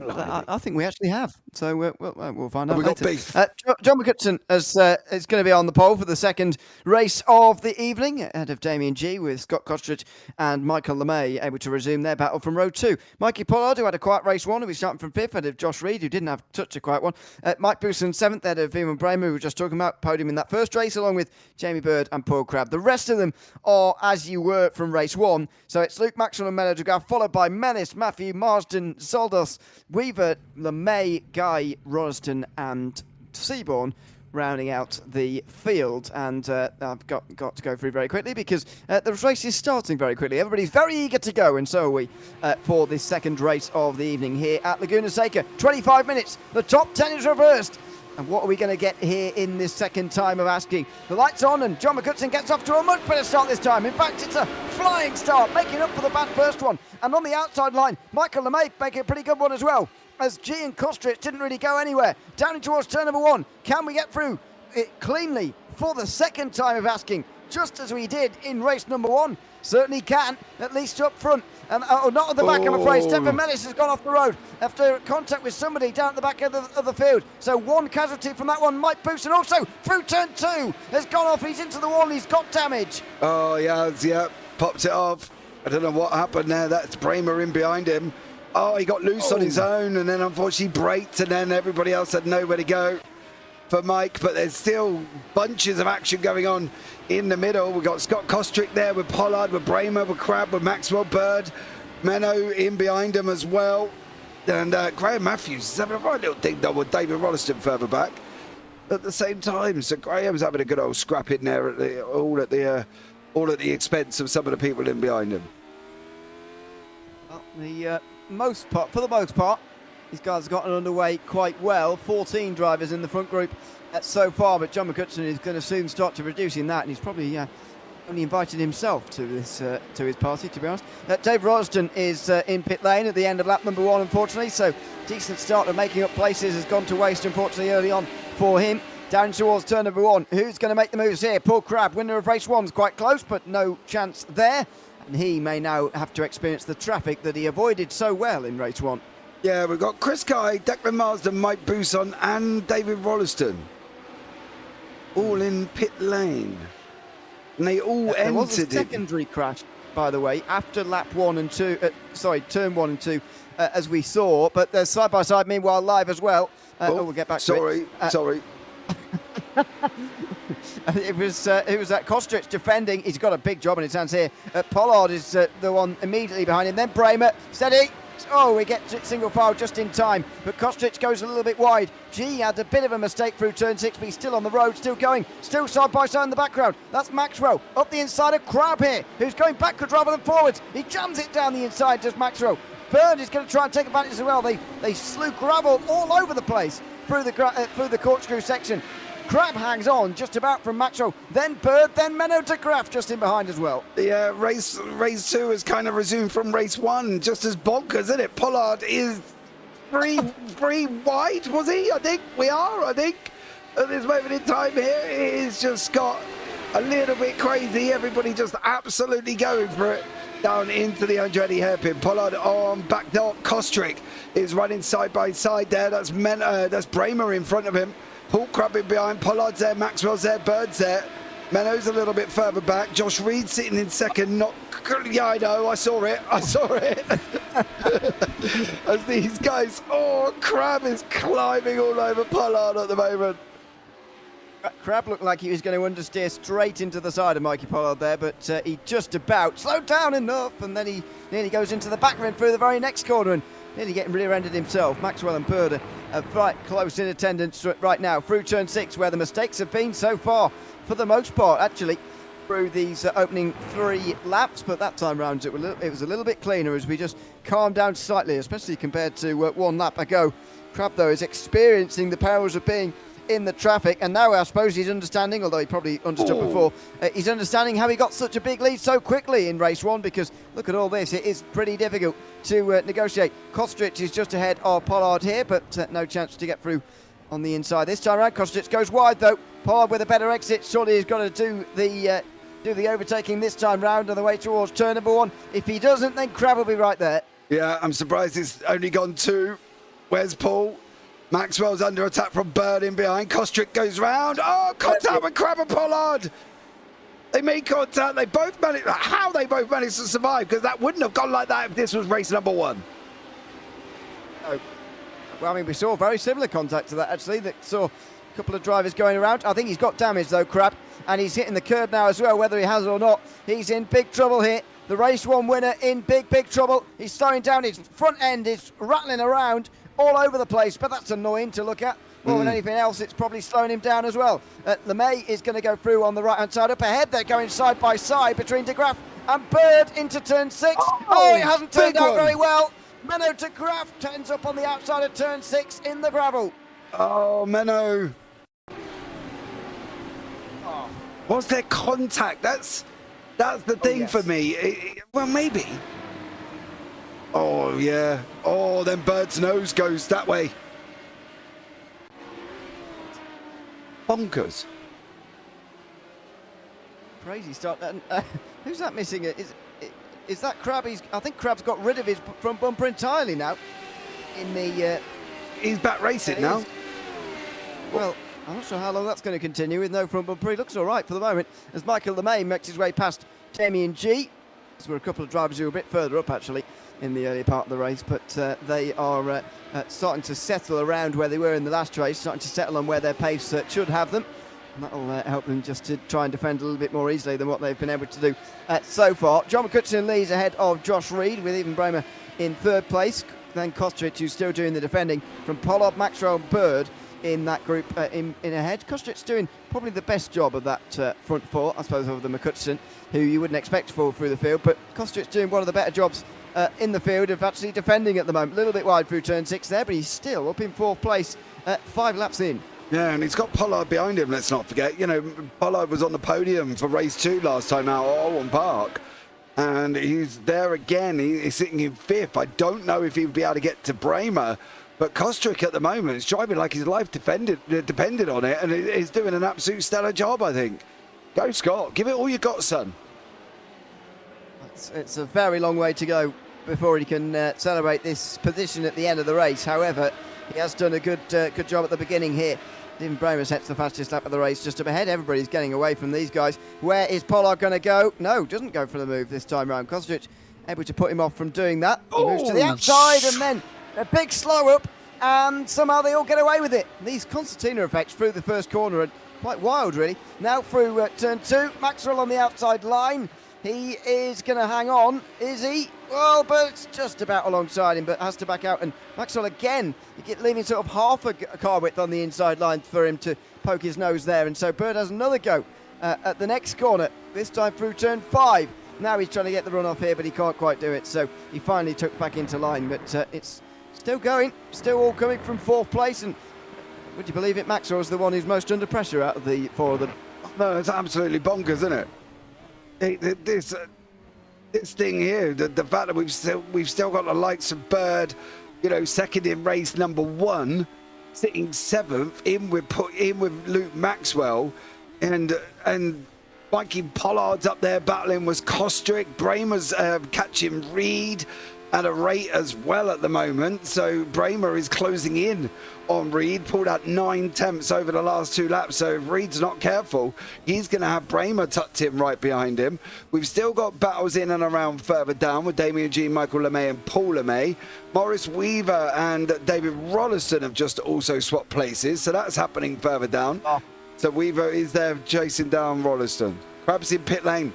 I think we actually have. So we'll find out we later. got beef. John McCutcheon is going to be on the pole for the second race of the evening, ahead of Damien G, with Scott Kostridge and Michael LeMay able to resume their battle from row 2. Mikey Pollard, who had a quiet race 1, who was starting from 5th, ahead of Josh Reed, who didn't have such a quiet one. Mike Bousson 7th, ahead of Ewan Bramer, who we were just talking about, podium in that first race, along with Jamie Bird and Paul Crabb. The rest of them are as you were from race 1. So it's Luke Maxwell and Melo Dugas, followed by Menace, Matthew, Marsden, Soldos, Weaver, LeMay, Guy, Royston and Seaborn rounding out the field. And I've got to go through very quickly because the race is starting very quickly. Everybody's very eager to go, and so are we for this second race of the evening here at Laguna Seca. 25 minutes, the top 10 is reversed. And what are we going to get here in this second time of asking? The lights on, and John McCutcheon gets off to a much better start this time. In fact, it's a flying start, making up for the bad first one. And on the outside line, Michael LeMay making a pretty good one as well, as G and Kostridge didn't really go anywhere. Down in towards turn number 1. Can we get through it cleanly for the second time of asking, just as we did in race number 1? Certainly can, at least up front. And not at the back, I'm afraid. Oh. Stefan Mellis has gone off the road after contact with somebody down at the back of the field. So one casualty from that one. Mike Booston also through turn 2 has gone off. He's into the wall and he's got damage. Oh, yeah, popped it off. I don't know what happened there. That's Bramer in behind him. Oh, he got loose on his own and then unfortunately braked, and then everybody else had nowhere to go for Mike. But there's still bunches of action going on in the middle. We've got Scott Kostrick there with Pollard, with Bramer, with Crab, with Maxwell Bird. Menno in behind him as well. And Graham Matthews is having a right little ding-dong with David Rolliston further back at the same time. So Graham's having a good old scrap in there, all at the expense of some of the people in behind him. Well, for the most part, these guys have gotten underway quite well. 14 drivers in the front group so far, but John McCutcheon is going to soon start to reducing that, and he's probably only invited himself to this to his party, to be honest. Dave Rolliston is in pit lane at the end of lap number 1, unfortunately, so decent start of making up places has gone to waste, unfortunately, early on for him. Down towards turn number 1. Who's going to make the moves here? Paul Crabb, winner of race 1's quite close, but no chance there. And he may now have to experience the traffic that he avoided so well in race 1. Yeah, we've got Chris Guy, Declan Marsden, Mike Bousson and David Rolliston all in pit lane. And they all There was a entered secondary crash, by the way, after lap 1 and 2, turn 1 and 2, as we saw. But they're side by side, meanwhile, live as well. We'll get back to it. Sorry. It was Kostrich defending. He's got a big job on his hands here. Pollard is the one immediately behind him. Then Bramer, steady. Oh, we get single file just in time, but Kostrich goes a little bit wide. G had a bit of a mistake through turn 6, but he's still on the road, still going, still side by side in the background. That's Maxwell up the inside of Crab here, who's going backwards rather than forwards. He jams it down the inside, does Maxwell. Bird is going to try and take advantage as well. They slew gravel all over the place through the corkscrew section. Crab hangs on just about from Maxwell, then Bird, then Menno de Graaf just in behind as well. Yeah, race 2 has kind of resumed from race 1, just as bonkers, isn't it? Pollard is three wide, was he? I think at this moment in time here, it's just got a little bit crazy. Everybody just absolutely going for it down into the Andretti hairpin. Pollard on back door. Kostrick is running side by side there. That's Bramer in front of him. Paul Crabb in behind. Pollard's there. Maxwell's there. Bird's there. Menno's a little bit further back. Josh Reed sitting in second. Yeah, I know. I saw it. As these guys. Oh, Crabb is climbing all over Pollard at the moment. Crab looked like he was going to understeer straight into the side of Mikey Pollard there, but he just about slowed down enough, and then he nearly goes into the back end through the very next corner and nearly getting rear-ended himself. Maxwell and Bird are right close in attendance right now through turn 6, where the mistakes have been so far, for the most part, actually, through these opening 3 laps, but that time round it was a little bit cleaner as we just calmed down slightly, especially compared to 1 lap ago. Crab, though, is experiencing the perils of being in the traffic, and now I suppose he's understanding, although he probably understood before, he's understanding how he got such a big lead so quickly in race 1, because look at all this, it is pretty difficult to negotiate. Kostrich is just ahead of Pollard here, but no chance to get through on the inside this time around. Kostrich goes wide though. Pollard with a better exit, surely he's got to do the overtaking this time round on the way towards turn number 1. If he doesn't, then Crab will be right there. Yeah, I'm surprised it's only gone 2. Where's Paul? Maxwell's under attack from Bird in behind. Kostrick goes round. Oh, contact with Crab and Pollard. They made contact. They both managed. How they both managed to survive? Because that wouldn't have gone like that if this was race number 1. Oh, well, I mean, we saw very similar contact to that actually. That saw a couple of drivers going around. I think he's got damage though, Crab, and he's hitting the curb now as well. Whether he has or not, he's in big trouble here. The race 1 winner in big trouble. He's slowing down. His front end is rattling around all over the place, but that's annoying to look at. More than anything else, it's probably slowing him down as well. LeMay is going to go through on the right-hand side. Up ahead, they're going side by side between de Graaf and Bird into turn 6. Oh, it hasn't turned out very well. Menno de Graaf turns up on the outside of turn 6 in the gravel. Oh, Menno. Oh. Was there contact? That's the thing for me. Well, maybe. Oh, yeah. Oh, then Bird's nose goes that way. Bonkers. Crazy start. Who's that missing? is that Crab? I think Crab's got rid of his front bumper entirely now. In the He's back racing now. Well, I'm not sure how long that's going to continue with no front bumper. He looks all right for the moment as Michael LeMay makes his way past Jamie and G. There were a couple of drivers who were a bit further up actually in the early part of the race, but they are starting to settle around where they were in the last race, starting to settle on where their pace should have them. And that'll help them just to try and defend a little bit more easily than what they've been able to do so far. John McCutcheon leads ahead of Josh Reed with Ewan Bramer in third place. Then Kostrich, who's still doing the defending, from Pollard, Maxwell and Bird in that group in ahead. Kostrich doing probably the best job of that front four, I suppose, over the McCutcheon, who you wouldn't expect to fall through the field. But Kostrich doing one of the better jobs in the field of actually defending at the moment. A little bit wide through turn 6 there, but he's still up in fourth place 5 laps in. Yeah, and he's got Pollard behind him, let's not forget. You know, Pollard was on the podium for race 2 last time out at Owen Park. And he's there again. He's sitting in 5th. I don't know if he'll be able to get to Bramer, but Kostrich at the moment is driving like his life depended on it, and he's doing an absolute stellar job, I think. Go, Scott. Give it all you got, son. It's a very long way to go before he can celebrate this position at the end of the race. However, he has done a good job at the beginning here. Ewan Bramer sets the fastest lap of the race just up ahead. Everybody's getting away from these guys. Where is Pollard going to go? No, doesn't go for the move this time round. Kostrich able to put him off from doing that. He moves to the outside and then a big slow up, and somehow they all get away with it. These concertina effects through the first corner are quite wild, really. Now through turn 2, Maxwell on the outside line. He is going to hang on, is he? Well, but it's just about alongside him, but has to back out. And Maxwell again, leaving sort of half a car width on the inside line for him to poke his nose there. And so Bird has another go at the next corner, this time through turn 5. Now he's trying to get the run off here, but he can't quite do it. So he finally took back into line, but it's still going, still all coming from 4th place. And would you believe it, Maxwell's the one who's most under pressure out of the 4 of them. No, it's absolutely bonkers, isn't it? This thing here, the fact that we've still got the likes of Bird, you know, second in race number 1, sitting 7th, in with Luke Maxwell, and Mikey Pollard's up there battling with Kostrich. Bramer's catching Reed at a rate as well at the moment, so Bramer is closing in on Reed, pulled out 9 tenths over the last 2 laps, so if Reed's not careful, he's going to have Bramer tucked in right behind him. We've still got battles in and around further down with Damien G, Michael LeMay and Paul LeMay. Morris Weaver and David Rolliston have just also swapped places, so that's happening further down. So Weaver is there chasing down Rolliston. Perhaps in pit lane.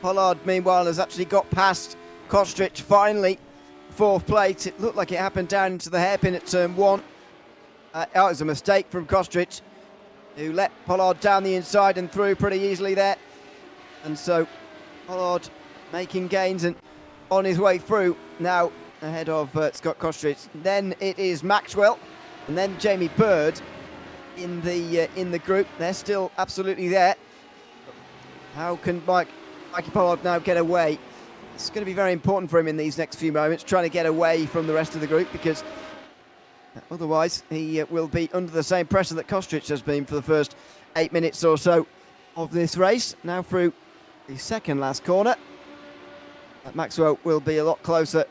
Pollard, meanwhile, has actually got past Kostrich finally. 4th place. It looked like it happened down into the hairpin at turn 1. It was a mistake from Kostrich, who let Pollard down the inside and through pretty easily there. And so Pollard making gains and on his way through now ahead of Scott Kostrich. Then it is Maxwell and then Jamie Bird in the group. They're still absolutely there. How can Mikey Pollard now get away? It's going to be very important for him in these next few moments, trying to get away from the rest of the group, because otherwise he will be under the same pressure that Kostrich has been for the first 8 minutes or so of this race. Now through the second last corner, Maxwell will be a lot closer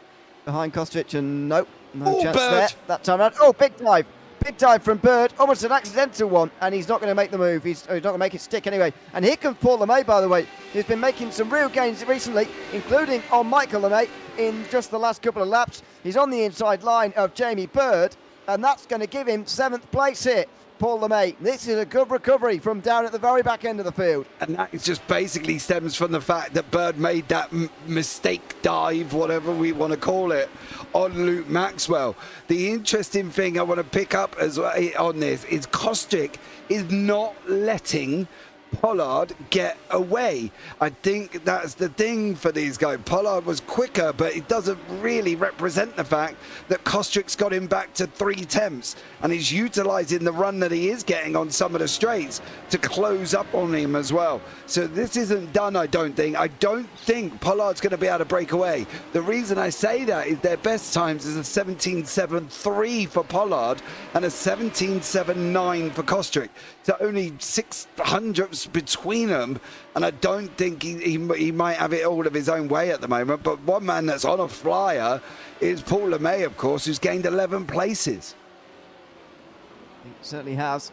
behind Kostrich, and no chance Bird there that time around. Oh, big dive. Big dive from Bird, almost an accidental one, and he's not going to make the move. He's not going to make it stick anyway. And here comes Paul LeMay, by the way, who's been making some real gains recently, including on Michael LeMay in just the last couple of laps. He's on the inside line of Jamie Bird, and that's going to give him 7th place here. Paul LeMay. This is a good recovery from down at the very back end of the field. And that just basically stems from the fact that Bird made that mistake dive, whatever we want to call it, on Luke Maxwell. The interesting thing I want to pick up as well on this is Kostrich is not letting Pollard get away. I think that's the thing for these guys. Pollard was quicker, but it doesn't really represent the fact that Kostrich's got him back to 3 tenths and he's utilising the run that he is getting on some of the straights to close up on him as well. So this isn't done, I don't think. I don't think Pollard's going to be able to break away. The reason I say that is their best times is a 17.73 for Pollard and a 17.79 for Kostrich. So only 600ths gaps between them, and I don't think he might have it all of his own way at the moment. But one man that's on a flyer is Paul LeMay, of course, who's gained 11 places. He certainly has.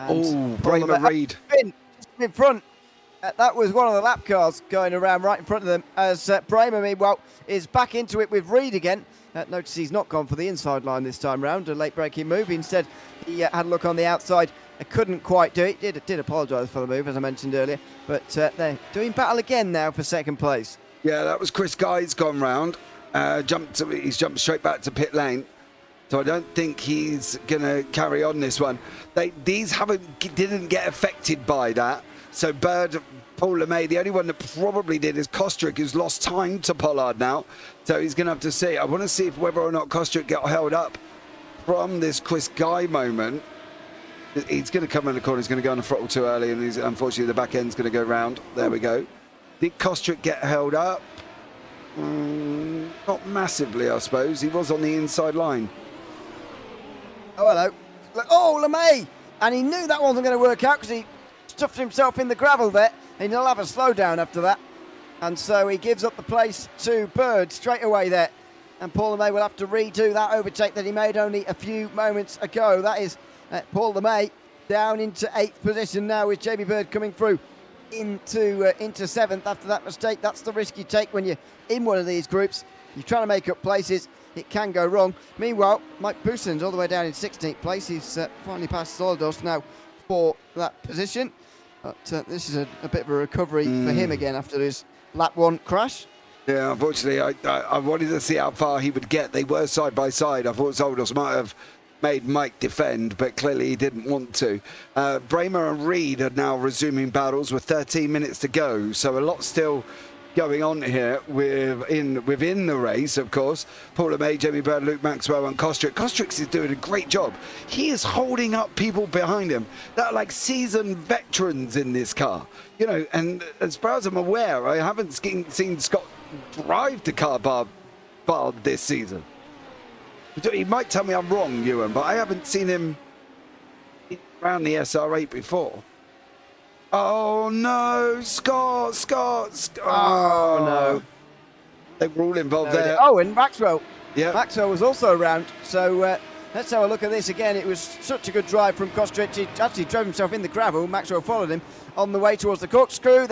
Oh, Bramer Reid. In front. That was one of the lap cars going around right in front of them as Bramer, meanwhile, is back into it with Reid again. Notice he's not gone for the inside line this time round, a late breaking move. Instead, he had a look on the outside. Couldn't quite do it. Did apologise for the move, as I mentioned earlier. But they're doing battle again now for second place. Yeah, that was Chris Guy's gone round. He's jumped straight back to pit lane. So I don't think he's going to carry on this one. These didn't get affected by that. So Bird, Paul LeMay, the only one that probably did is Kostrick, who's lost time to Pollard now. So he's going to have to see. I want to see whether or not Kostrick got held up from this Chris Guy moment. He's going to come around the corner. He's going to go on the throttle too early, and unfortunately the back end's going to go round. There we go. Did Kostrick get held up? Not massively, I suppose. He was on the inside line. Oh, hello. Oh, LeMay! And he knew that wasn't going to work out because he stuffed himself in the gravel there, and he'll have a slowdown after that. And so he gives up the place to Bird straight away there. And Paul LeMay will have to redo that overtake that he made only a few moments ago. That is Paul LeMay down into 8th position now with JB Bird coming through into 7th after that mistake. That's the risk you take when you're in one of these groups. You're trying to make up places. It can go wrong. Meanwhile, Mike Boussin's all the way down in 16th place. He's finally passed Sawdust now for that position. But this is a bit of a recovery for him again after his lap 1 crash. Yeah, unfortunately, I wanted to see how far he would get. They were side by side. I thought Sawdust might have made Mike defend, but clearly he didn't want to. Bramer and Reid are now resuming battles with 13 minutes to go. So a lot still going on here within the race, of course. Paul LeMay, Jamie Bird, Luke Maxwell and Kostrick. Kostrick is doing a great job. He is holding up people behind him that are like seasoned veterans in this car. You know, and as far as I'm aware, I haven't seen Scott drive the car bar this season. He might tell me I'm wrong, Ewan, but I haven't seen him around the SR8 before. Oh no, Scott. Oh no. They were all involved there. Oh, and Maxwell. Yeah. Maxwell was also around. So let's have a look at this again. It was such a good drive from Kostrick. He actually drove himself in the gravel. Maxwell followed him on the way towards the corkscrew.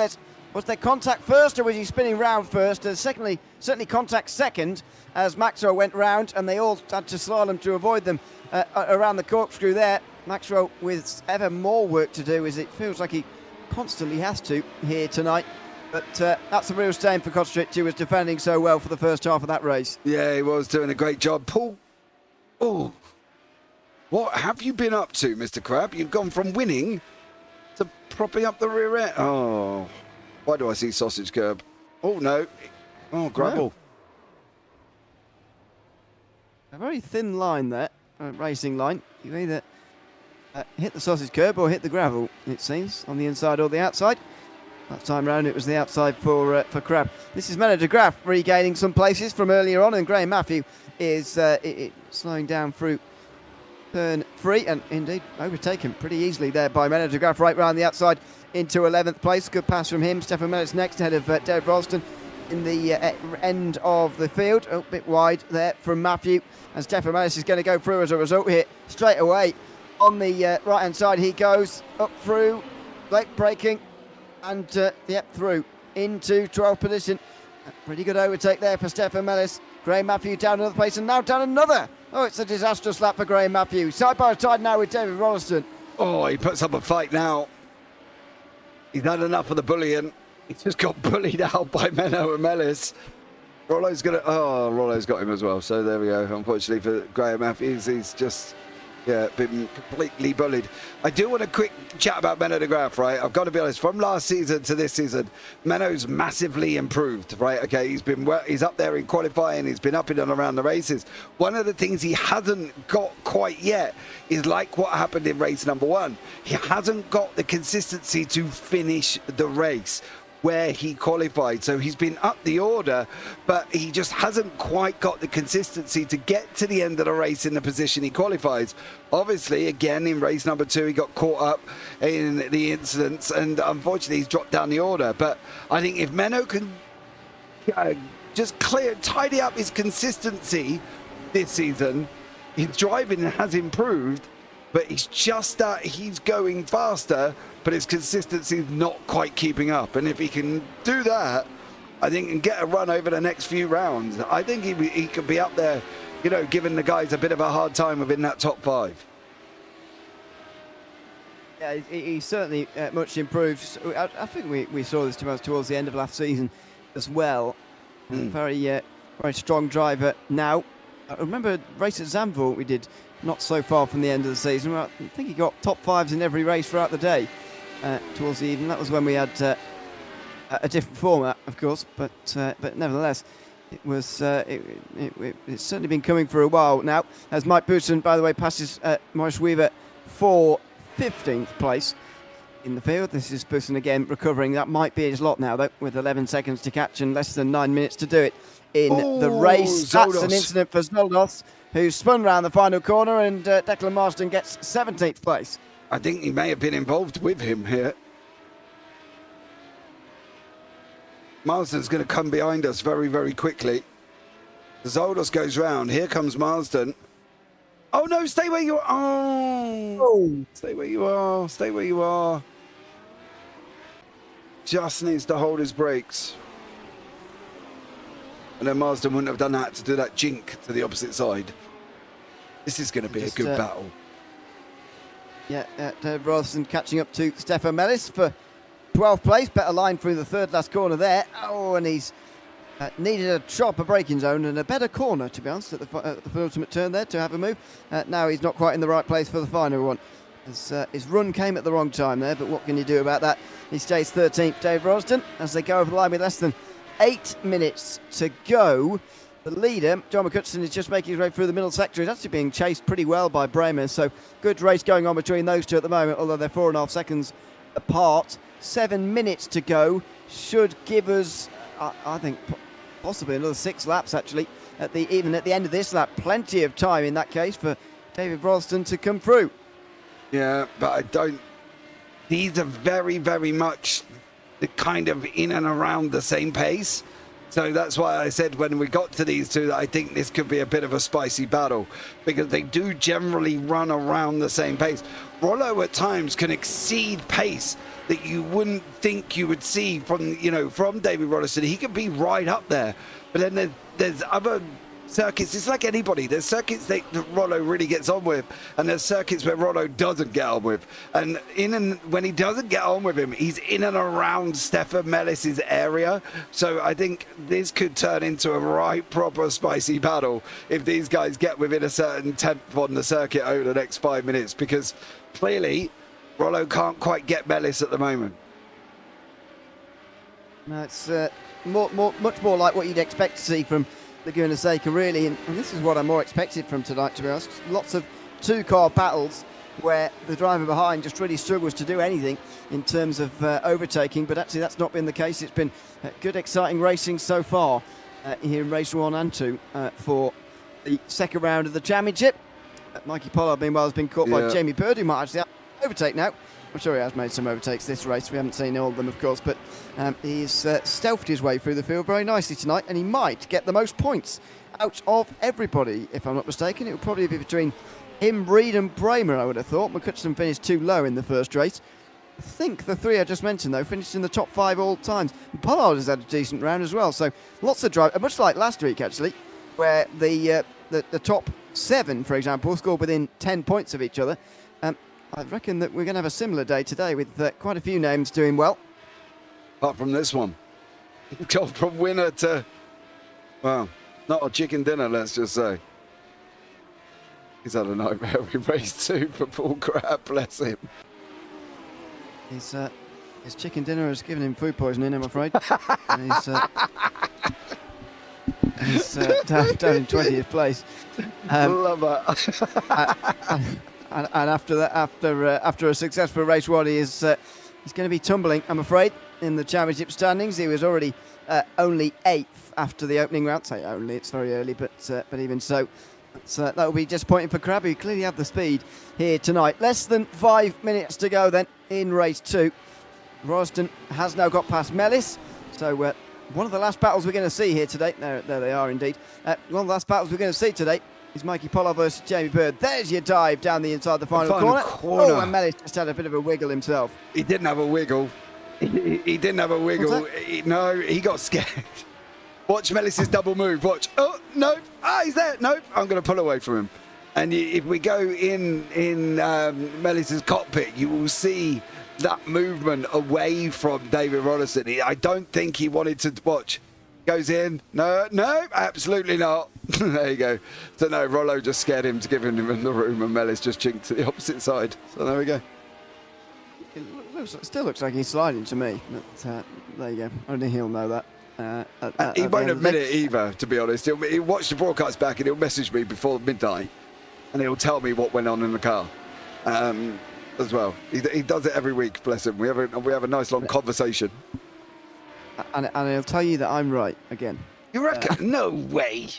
Was there contact first, or was he spinning round first? Certainly contact second as Maxwell went round, and they all had to slalom to avoid them around the corkscrew there. Maxwell with ever more work to do, as it feels like he constantly has to here tonight. But that's a real shame for Kostrick, who was defending so well for the first half of that race. Yeah, he was doing a great job. Paul, what have you been up to, Mr. Crab? You've gone from winning to propping up the rear end. Oh, why do I see sausage curb? Oh, no. Oh, gravel. No. A very thin line there, racing line. You either hit the sausage curb or hit the gravel, it seems, on the inside or the outside. That time round it was the outside for Crab. This is Menno de Graaf regaining some places from earlier on, and Graham Matthew is slowing down through turn 3 and indeed overtaken pretty easily there by Menno de Graaf right round the outside into 11th place. Good pass from him. Stefan Mellis next ahead of Derek Ralston in the end of the field. A bit wide there from Matthew, and Stefan Mellis is going to go through as a result here straight away. On the right-hand side, he goes up through, late braking, and through into 12th position. A pretty good overtake there for Stefan Mellis. Graham Matthew down another place, and now down another. Oh, it's a disastrous lap for Graham Matthew. Side by side now with David Rolliston. Oh, he puts up a fight now. He's had enough of the bullying. He's just got bullied out by Menno and Mellis. Rollo's got him as well. So there we go. Unfortunately for Graham Matthews, he's just been completely bullied. I do want a quick chat about Menno de Graaf, right? I've got to be honest, from last season to this season, Menno's massively improved, right? Okay, he's up there in qualifying, he's been up in and around the races. One of the things he hasn't got quite yet is like what happened in race number 1. He hasn't got the consistency to finish the race. where he qualified. So he's been up the order, but he just hasn't quite got the consistency to get to the end of the race in the position he qualifies. Obviously, again, in race number 2, he got caught up in the incidents, and unfortunately, he's dropped down the order. But I think if Menno can just tidy up his consistency this season, his driving has improved, but it's just that he's going faster, but his consistency is not quite keeping up. And if he can do that, I think, and get a run over the next few rounds, I think he could be up there, you know, giving the guys a bit of a hard time within that top 5. Yeah, he's certainly much improved. I think we saw this towards the end of last season as well. Very strong driver now. I remember a race at Zandvoort we did not so far from the end of the season. I think he got top 5s in every race throughout the day towards the evening. That was when we had a different format, of course, but nevertheless, it was it's certainly been coming for a while now. As Mike Booton, by the way, passes Maurice Weaver for 15th place in the field. This is Booton again recovering. That might be his lot now, though, with 11 seconds to catch and less than 9 minutes to do it in the race. Zoldos. That's an incident for Zoldos, who spun round the final corner, and Declan Marsden gets 17th place. I think he may have been involved with him here. Marsden's going to come behind us very, very quickly. Zoldos goes round. Here comes Marsden. Oh, no, stay where you are. Oh, stay where you are. Stay where you are. Just needs to hold his brakes. And then Marsden wouldn't have done that to do that jink to the opposite side. This is going to be a good battle. Yeah, Robertson catching up to Stefan Mellis for 12th place. Better line through the third last corner there. Oh, and he's needed a sharper braking zone and a better corner, to be honest, at the penultimate turn there to have a move. Now he's not quite in the right place for the final one. His run came at the wrong time there, but what can you do about that? He stays 13th, Dave Rosden, as they go over the line with less than 8 minutes to go. The leader, John McCutcheon, is just making his way through the middle sector. He's actually being chased pretty well by Bremer, so good race going on between those two at the moment, although they're 4.5 seconds apart. 7 minutes to go should give us, I think, possibly another 6 laps, actually, even at the end of this lap. Plenty of time in that case for David Ralston to come through. Yeah, but I don't... These are very, very much the kind of in and around the same pace. So that's why I said when we got to these two that I think this could be a bit of a spicy battle, because they do generally run around the same pace. Rollo at times can exceed pace that you wouldn't think you would see from David Rollison. He can be right up there, but then there's other circuits. It's like anybody. There's circuits that Rollo really gets on with, and there's circuits where Rollo doesn't get on with. And when he doesn't get on with him, he's in and around Stefan Mellis's area. So I think this could turn into a right proper spicy battle if these guys get within a certain tenth on the circuit over the next 5 minutes, because clearly Rollo can't quite get Mellis at the moment. No, it's much more like what you'd expect to see from Laguna Seca, really, and this is what I more expected from tonight, to be honest. Lots of two-car battles where the driver behind just really struggles to do anything in terms of overtaking, but actually that's not been the case. It's been good, exciting racing so far here in race 1 and 2 for the second round of the championship. Mikey Pollard, meanwhile, has been caught by Jamie Bird, who might actually overtake now. I'm sure he has made some overtakes this race. We haven't seen all of them, of course, but he's stealthed his way through the field very nicely tonight, and he might get the most points out of everybody, if I'm not mistaken. It would probably be between him, Reed and Bremer, I would have thought. McCutcheon finished too low in the first race. I think the three I just mentioned, though, finished in the top 5 all times. And Pollard has had a decent round as well, so lots of drive, much like last week, actually, where the top 7, for example, scored within 10 points of each other. I reckon that we're going to have a similar day today with quite a few names doing well. Apart from this one. Gone from winner to, well, not a chicken dinner, let's just say. He's had a nightmare with race 2 for Paul Crab, bless him. His chicken dinner has given him food poisoning, I'm afraid. And he's down in 20th place. Love that. And after that, after a successful race 1, he is he's going to be tumbling, I'm afraid, in the championship standings. He was already only 8th after the opening round. Say only, it's very early, but even so, that will be disappointing for Crabbe, who clearly have the speed here tonight. Less than 5 minutes to go then in race 2. Royston has now got past Mellis, so one of the last battles we're going to see here today. There they are indeed. One of the last battles we're going to see today is Mikey Pollard versus Jamie Bird. There's your dive down the inside the final corner. Oh, and Mellis just had a bit of a wiggle himself. He didn't have a wiggle. He didn't have a wiggle. No, he got scared. Watch Mellis's double move. Watch. Oh, no. Ah, he's there. No, I'm going to pull away from him. And if we go in Mellis's cockpit, you will see that movement away from David Rollison. I don't think he wanted to watch. Goes in. No, absolutely not. There you go. So no, Rollo just scared him to give him in the room, and Mellis just chinked to the opposite side. So there we go. It still looks like he's sliding to me. But, there you go. Only he'll know that. He won't admit it either, to be honest. He'll watch the broadcast back and he'll message me before midnight, and he'll tell me what went on in the car. As well, he does it every week. Bless him. We have a nice long conversation, and he'll tell you that I'm right again. You reckon? No way.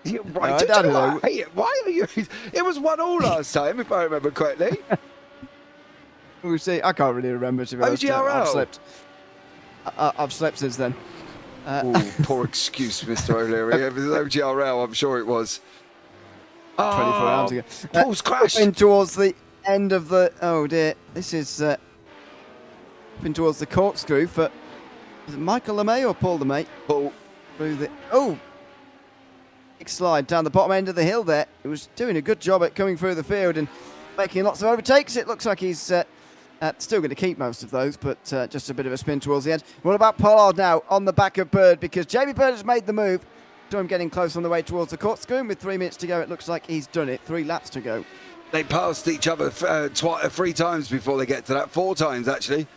You're right. No, I don't know. Why are you? It was 1-1 last time, if I remember correctly. We'll see. I can't really remember, to be honest. OGRL. I've slept since then. Poor excuse, Mr. O'Leary. It was OGRL. I'm sure it was. 24 hours ago. Paul's crashed. In towards the end of the. Oh dear. This is in towards the corkscrew for. Is it Michael LeMay or Paul LeMay? Paul. Through the. Oh! Big slide down the bottom end of the hill there. He was doing a good job at coming through the field and making lots of overtakes. It looks like he's still going to keep most of those, but just a bit of a spin towards the end. What about Pollard now on the back of Bird? Because Jamie Bird has made the move. So I'm getting close on the way towards the corkscrew. And with 3 minutes to go, it looks like he's done it. 3 laps to go. They passed each other 3 times before they get to that. 4 times, actually,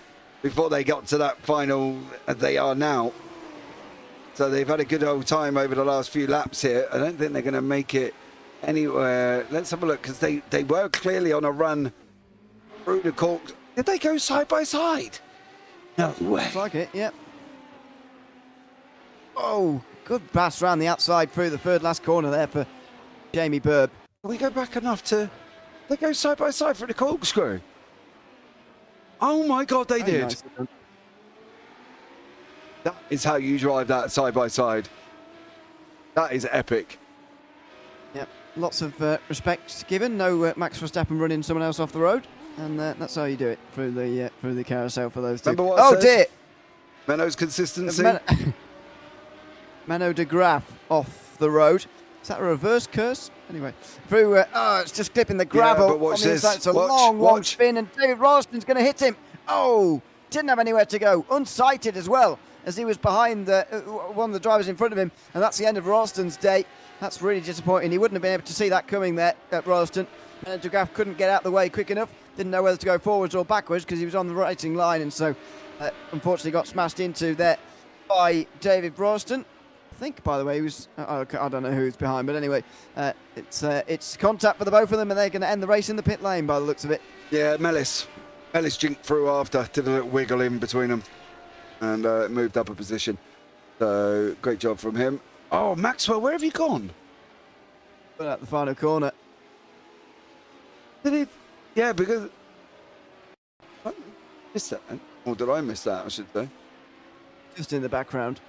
before they got to that final they are now. So they've had a good old time over the last few laps here. I don't think they're going to make it anywhere. Let's have a look, because they were clearly on a run through the cork. Did they go side by side? No way. Looks like it, yep. Oh, good pass round the outside through the third last corner there for Jamie Bird. Can we go back enough to... They go side by side through the corkscrew. Oh my God, they did. Nice. That is how you drive that side by side. That is epic. Yep, lots of respect given. No Max Verstappen running someone else off the road, and that's how you do it through the carousel for those two. Remember what I said? Dear! Menno's consistency. Menno de Graaf off the road. Is that a reverse curse? Anyway, through. It's just clipping the gravel but watch on the this. inside. It's a Watch. long spin, and David Ralston's going to hit him. Oh, didn't have anywhere to go. Unsighted as well, as he was behind one of the drivers in front of him, and that's the end of Ralston's day. That's really disappointing. He wouldn't have been able to see that coming there at Ralston. And de Graaf couldn't get out the way quick enough. Didn't know whether to go forwards or backwards because he was on the racing line, and so unfortunately got smashed into there by David Ralston. I think, by the way, he was. I don't know who's behind, but anyway, it's contact for the both of them, and they're going to end the race in the pit lane by the looks of it. Yeah, Mellis jinked through after, did a little wiggle in between them, and moved up a position. So great job from him. Oh, Maxwell, where have you gone? Put out the final corner. Did he? Yeah, because I missed that, or did I miss that? I should say. Just in the background.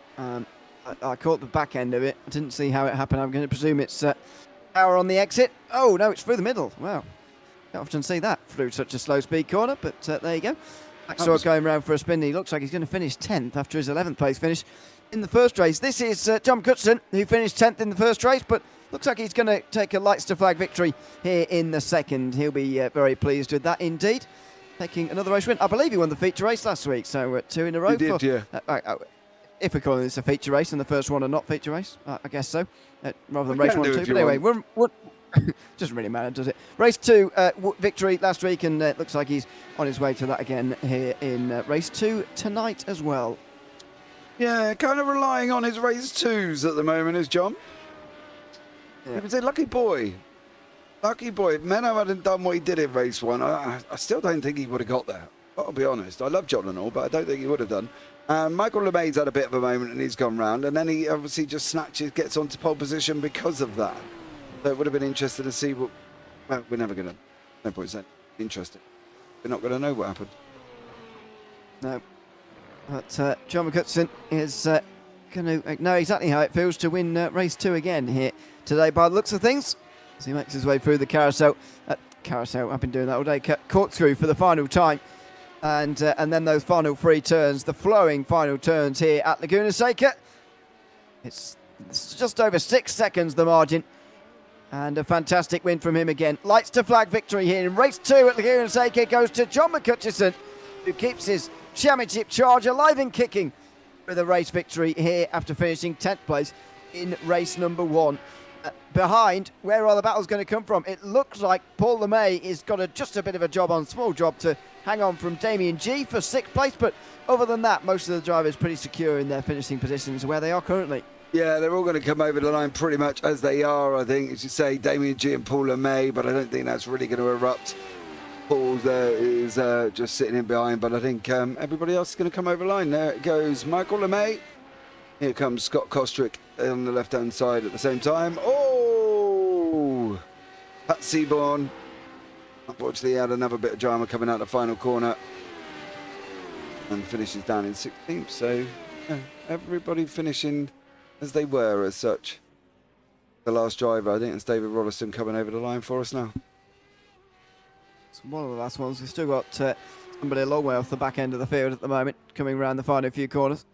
I caught the back end of it. I didn't see how it happened. I'm going to presume it's power on the exit. Oh, no, it's through the middle. Wow. Don't often see that through such a slow speed corner, but there you go. Maxwell going round for a spin. He looks like he's going to finish 10th after his 11th place finish in the first race. This is John Cutson, who finished 10th in the first race, but looks like he's going to take a lights to flag victory here in the second. He'll be very pleased with that indeed. Taking another race win. I believe he won the feature race last week, so 2 in a row. He did, yeah. If we're calling this a feature race and the first one a not feature race, I guess so, rather than race 1 2. But anyway, doesn't really matter, does it? Race 2 victory last week, and it looks like he's on his way to that again here in race 2 tonight as well. Yeah, kind of relying on his race 2s at the moment, is John. Yeah. He was a lucky boy. Lucky boy. If Menno hadn't done what he did in race 1, I still don't think he would have got there. I'll be honest. I love John and all, but I don't think he would have done. Michael LeMay's had a bit of a moment and he's gone round, and then he obviously just gets onto pole position because of that. So it would have been interesting to see what. Well, we're never going to. No point saying interesting. We're not going to know what happened. No. But John McCutcheon is going to know exactly how it feels to win race 2 again here today by the looks of things. As he makes his way through the carousel. I've been doing that all day. Corkscrew for the final time. And then those final 3 turns, the flowing final turns here at Laguna Seca. It's just over 6 seconds, the margin. And a fantastic win from him again. Lights to flag victory here in race 2 at Laguna Seca goes to John McCutcheon, who keeps his championship charge alive and kicking with a race victory here after finishing 10th place in race number 1. Behind, where are the battles going to come from? It looks like Paul LeMay has got just a bit of a small job to hang on from Damien G for 6th place, but other than that, most of the drivers pretty secure in their finishing positions where they are currently. Yeah, they're all going to come over the line pretty much as they are, I think. As you say, Damien G and Paul LeMay, but I don't think that's really going to erupt. Paul's is just sitting in behind, but I think everybody else is going to come over the line. There it goes, Michael LeMay. Here comes Scott Kostrick on the left-hand side at the same time. Oh! Pat Seaborn. Unfortunately, he had another bit of drama coming out the final corner. And finishes down in 16th. So, yeah, everybody finishing as they were as such. The last driver, I think it's David Rollison coming over the line for us now. It's one of the last ones. We've still got somebody a long way off the back end of the field at the moment, coming around the final few corners.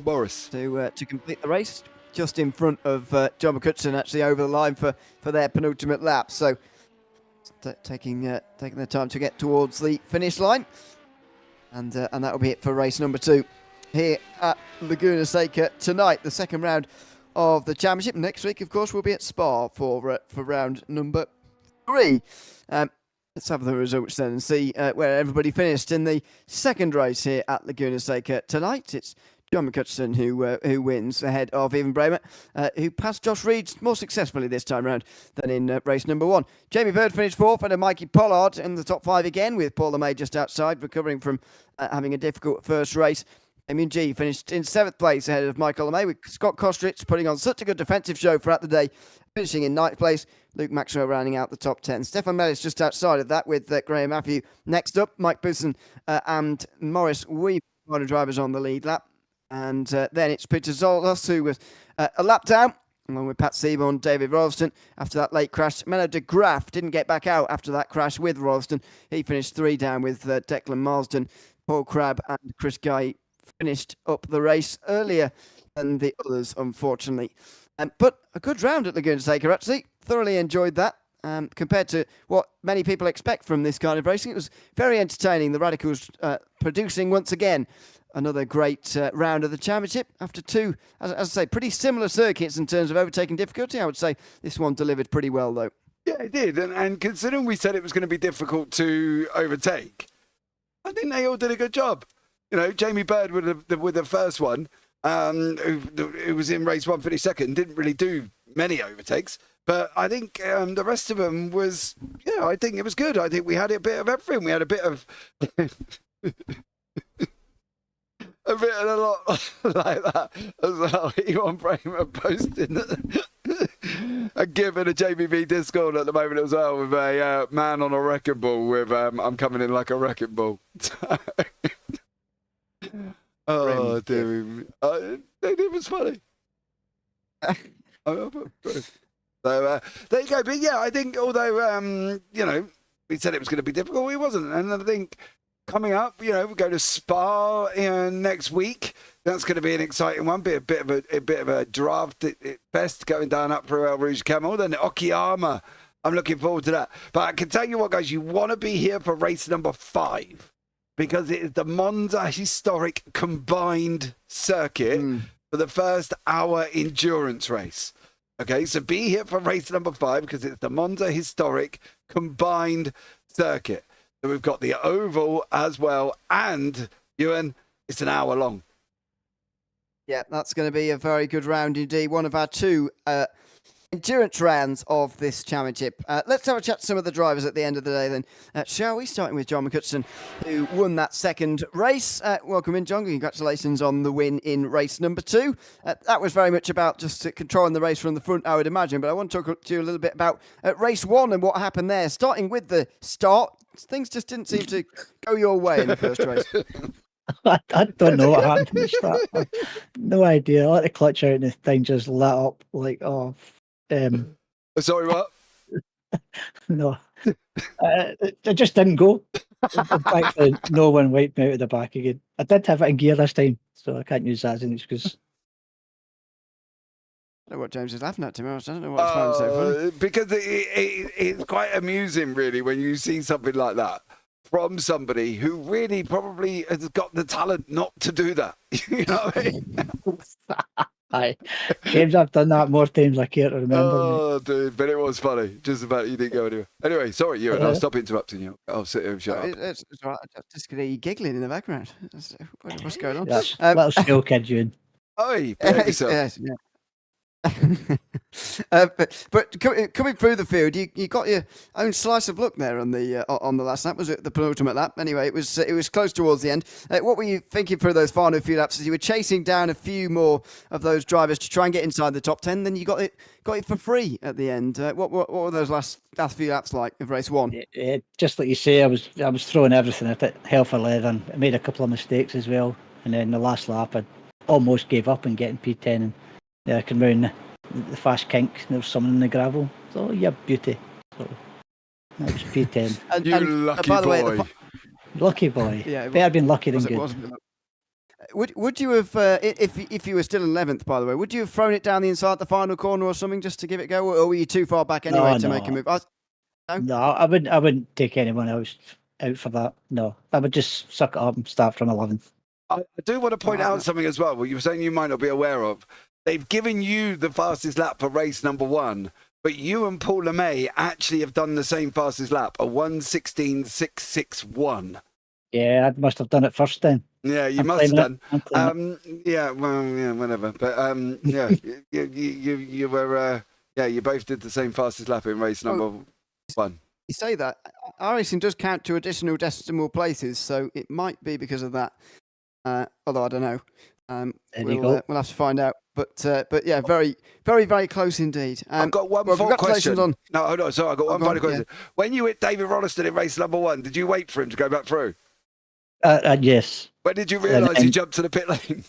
Boris. To complete the race, just in front of John McCutcheon, actually over the line for their penultimate lap. So taking their time to get towards the finish line, and that will be it for race number 2 here at Laguna Seca tonight. The second round of the championship. Next week, of course, we'll be at Spa for round number 3. Let's have the results then and see where everybody finished in the second race here at Laguna Seca tonight. It's John McCutcheon who wins ahead of Ewan Bramer, who passed Josh Reed more successfully this time round than in race number 1. Jamie Bird finished 4th, and Mikey Pollard in the top 5 again, with Paul LeMay just outside, recovering from having a difficult first race. Damien G finished in 7th place ahead of Michael LeMay, with Scott Kostrich putting on such a good defensive show throughout the day, finishing in 9th place. Luke Maxwell rounding out the top 10. Stefan Mellis just outside of that, with Graham Matthew next up. Mike Bousson and Morris Weaver are the drivers on the lead lap. And then it's Peter Zolos, who was a lap down, along with Pat Seaborn, David Rollston, after that late crash. Menno de Graaf didn't get back out after that crash with Rollston. He finished 3 down with Declan Marsden. Paul Crabb and Chris Guy finished up the race earlier than the others, unfortunately. But a good round at Laguna Seca, actually. Thoroughly enjoyed that. Compared to what many people expect from this kind of racing, it was very entertaining. The Radicals producing once again another great round of the championship after 2, as I say, pretty similar circuits in terms of overtaking difficulty. I would say this one delivered pretty well, though. Yeah, it did. And considering we said it was going to be difficult to overtake, I think they all did a good job. You know, Jamie Bird with the first one, who was in race 1, finished 2nd, didn't really do many overtakes. But I think the rest of them was, I think it was good. I think we had a bit of everything. We had a bit of... a bit of a lot like that as well. Ewan Bramer posting a gif in a JPB Discord at the moment as well, with a man on a wrecking ball with I'm coming in like a wrecking ball. Oh, dear. It was funny. So there you go. But yeah, I think although, we said it was going to be difficult, it wasn't. And I think coming up, we go to Spa next week. That's going to be an exciting one. Be a bit of a draft fest going down up through El Rouge Camel. Then Okayama. I'm looking forward to that. But I can tell you what, guys, you want to be here for race number 5 because it is the Monza Historic Combined Circuit for the first hour endurance race. Okay, so be here for race number 5 because it's the Monza Historic Combined Circuit. So we've got the oval as well, and Ewan, it's an hour long. Yeah, that's going to be a very good round indeed. One of our 2 endurance rounds of this championship. Let's have a chat to some of the drivers at the end of the day then. Shall we? Starting with John McCutcheon, who won that second race. Welcome in, John. Congratulations on the win in race number 2. That was very much about just controlling the race from the front, I would imagine. But I want to talk to you a little bit about race 1 and what happened there. Starting with the start, things just didn't seem to go your way in the first race. I don't know what happened to the start. No idea. I let the clutch out and the thing just lit up like, Sorry, what? no. It just didn't go. In fact, no one wiped me out of the back again. I did have it in gear this time, so I can't use that as an excuse. I don't know what James is laughing at, to be honest. I don't know what's finding so funny. Because it's quite amusing, really, when you see something like that from somebody who really probably has got the talent not to do that. You know what I mean? Aye. James, I've done that more times than I care to remember. Oh, dude, but it was funny. Just about you didn't go anywhere. Anyway, sorry, Ewan, I'll stop interrupting you. I'll sit here and shut up. It's all right. I just could hear you giggling in the background. What's going on? That's little school kid, Ewan. Oi, behave yourself. Yes, yeah. but coming through the field, you got your own slice of luck there on the last lap. Was it the penultimate lap? Anyway, it was close towards the end. What were you thinking through those final few laps as you were chasing down a few more of those drivers to try and get inside the top 10? Then you got it for free at the end. What were those last few laps like of race 1? Just like you say, I was throwing everything at it, hell for leather. And I made a couple of mistakes as well, and then the last lap I almost gave up and getting P10 and. Yeah, I can round the fast kink. There was someone in the gravel. So yeah, beauty. So that was P10. Lucky by the boy. way, lucky boy. Yeah, better been lucky than good. Would you have if you were still in 11th, by the way? Would you have thrown it down the inside the final corner or something just to give it a go, or were you too far back anyway to make a move? No, I wouldn't take anyone else out for that. No, I would just suck it up and start from 11th. I do want to point out something as well. What you were saying you might not be aware of. They've given you the fastest lap for race number 1, but you and Paul LeMay actually have done the same fastest lap, a 1:16.661. Yeah, I must have done it first then. Yeah, you must have done. Yeah, well, yeah, whatever. But yeah, you were. You both did the same fastest lap in race number 1. You say that our racing does count to additional decimal places, so it might be because of that. Although I don't know. We'll have to find out. But yeah, very, very, very close indeed. I've got one final question. No, hold on. Sorry, I've got one final question. Yeah. When you hit David Roniston in race number 1, did you wait for him to go back through? Yes. When did you realise he jumped to the pit lane?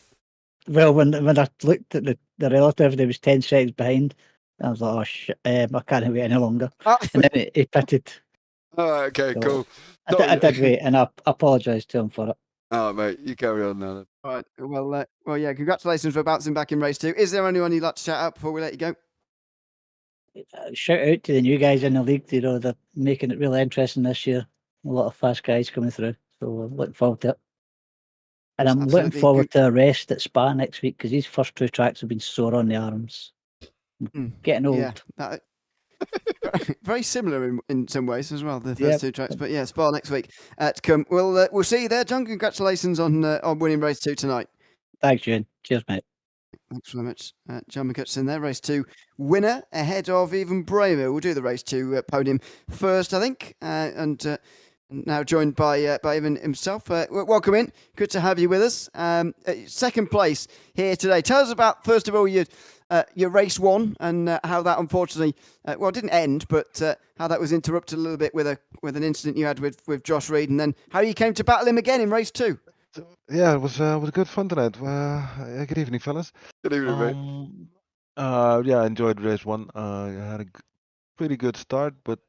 Well, when I looked at the relative, there was 10 seconds behind. I was like, oh shit, I can't wait any longer. And then he pitted. Oh, okay, so cool. I did wait, and I apologised to him for it. Oh, mate, you carry on now then. All right. Well, yeah, congratulations for bouncing back in race 2. Is there anyone you'd like to shout out before we let you go? Shout out to the new guys in the league. You know, they're making it really interesting this year. A lot of fast guys coming through. So I'm looking forward to it. And I'm looking forward to a rest at Spa next week because these first 2 tracks have been sore on the arms. Getting old. Yeah, very similar in some ways as well, the first 2 tracks. But yeah, Spa next week to come. We'll see you there, John. Congratulations on winning race 2 tonight. Thanks, Ewan. Cheers, mate. Thanks very much. John McCutcheon there, race 2 winner ahead of Ewan Bramer. We'll do the race 2 podium first, I think, and now joined by Ewan himself. Welcome in. Good to have you with us. Second place here today. Tell us about, first of all, your race 1 and how that unfortunately, didn't end, but how that was interrupted a little bit with an incident you had with Josh Reed, and then how you came to battle him again in race 2. Yeah, it was good fun tonight. Good evening, fellas. Good evening, mate. Yeah, I enjoyed race 1. I had a pretty good start, but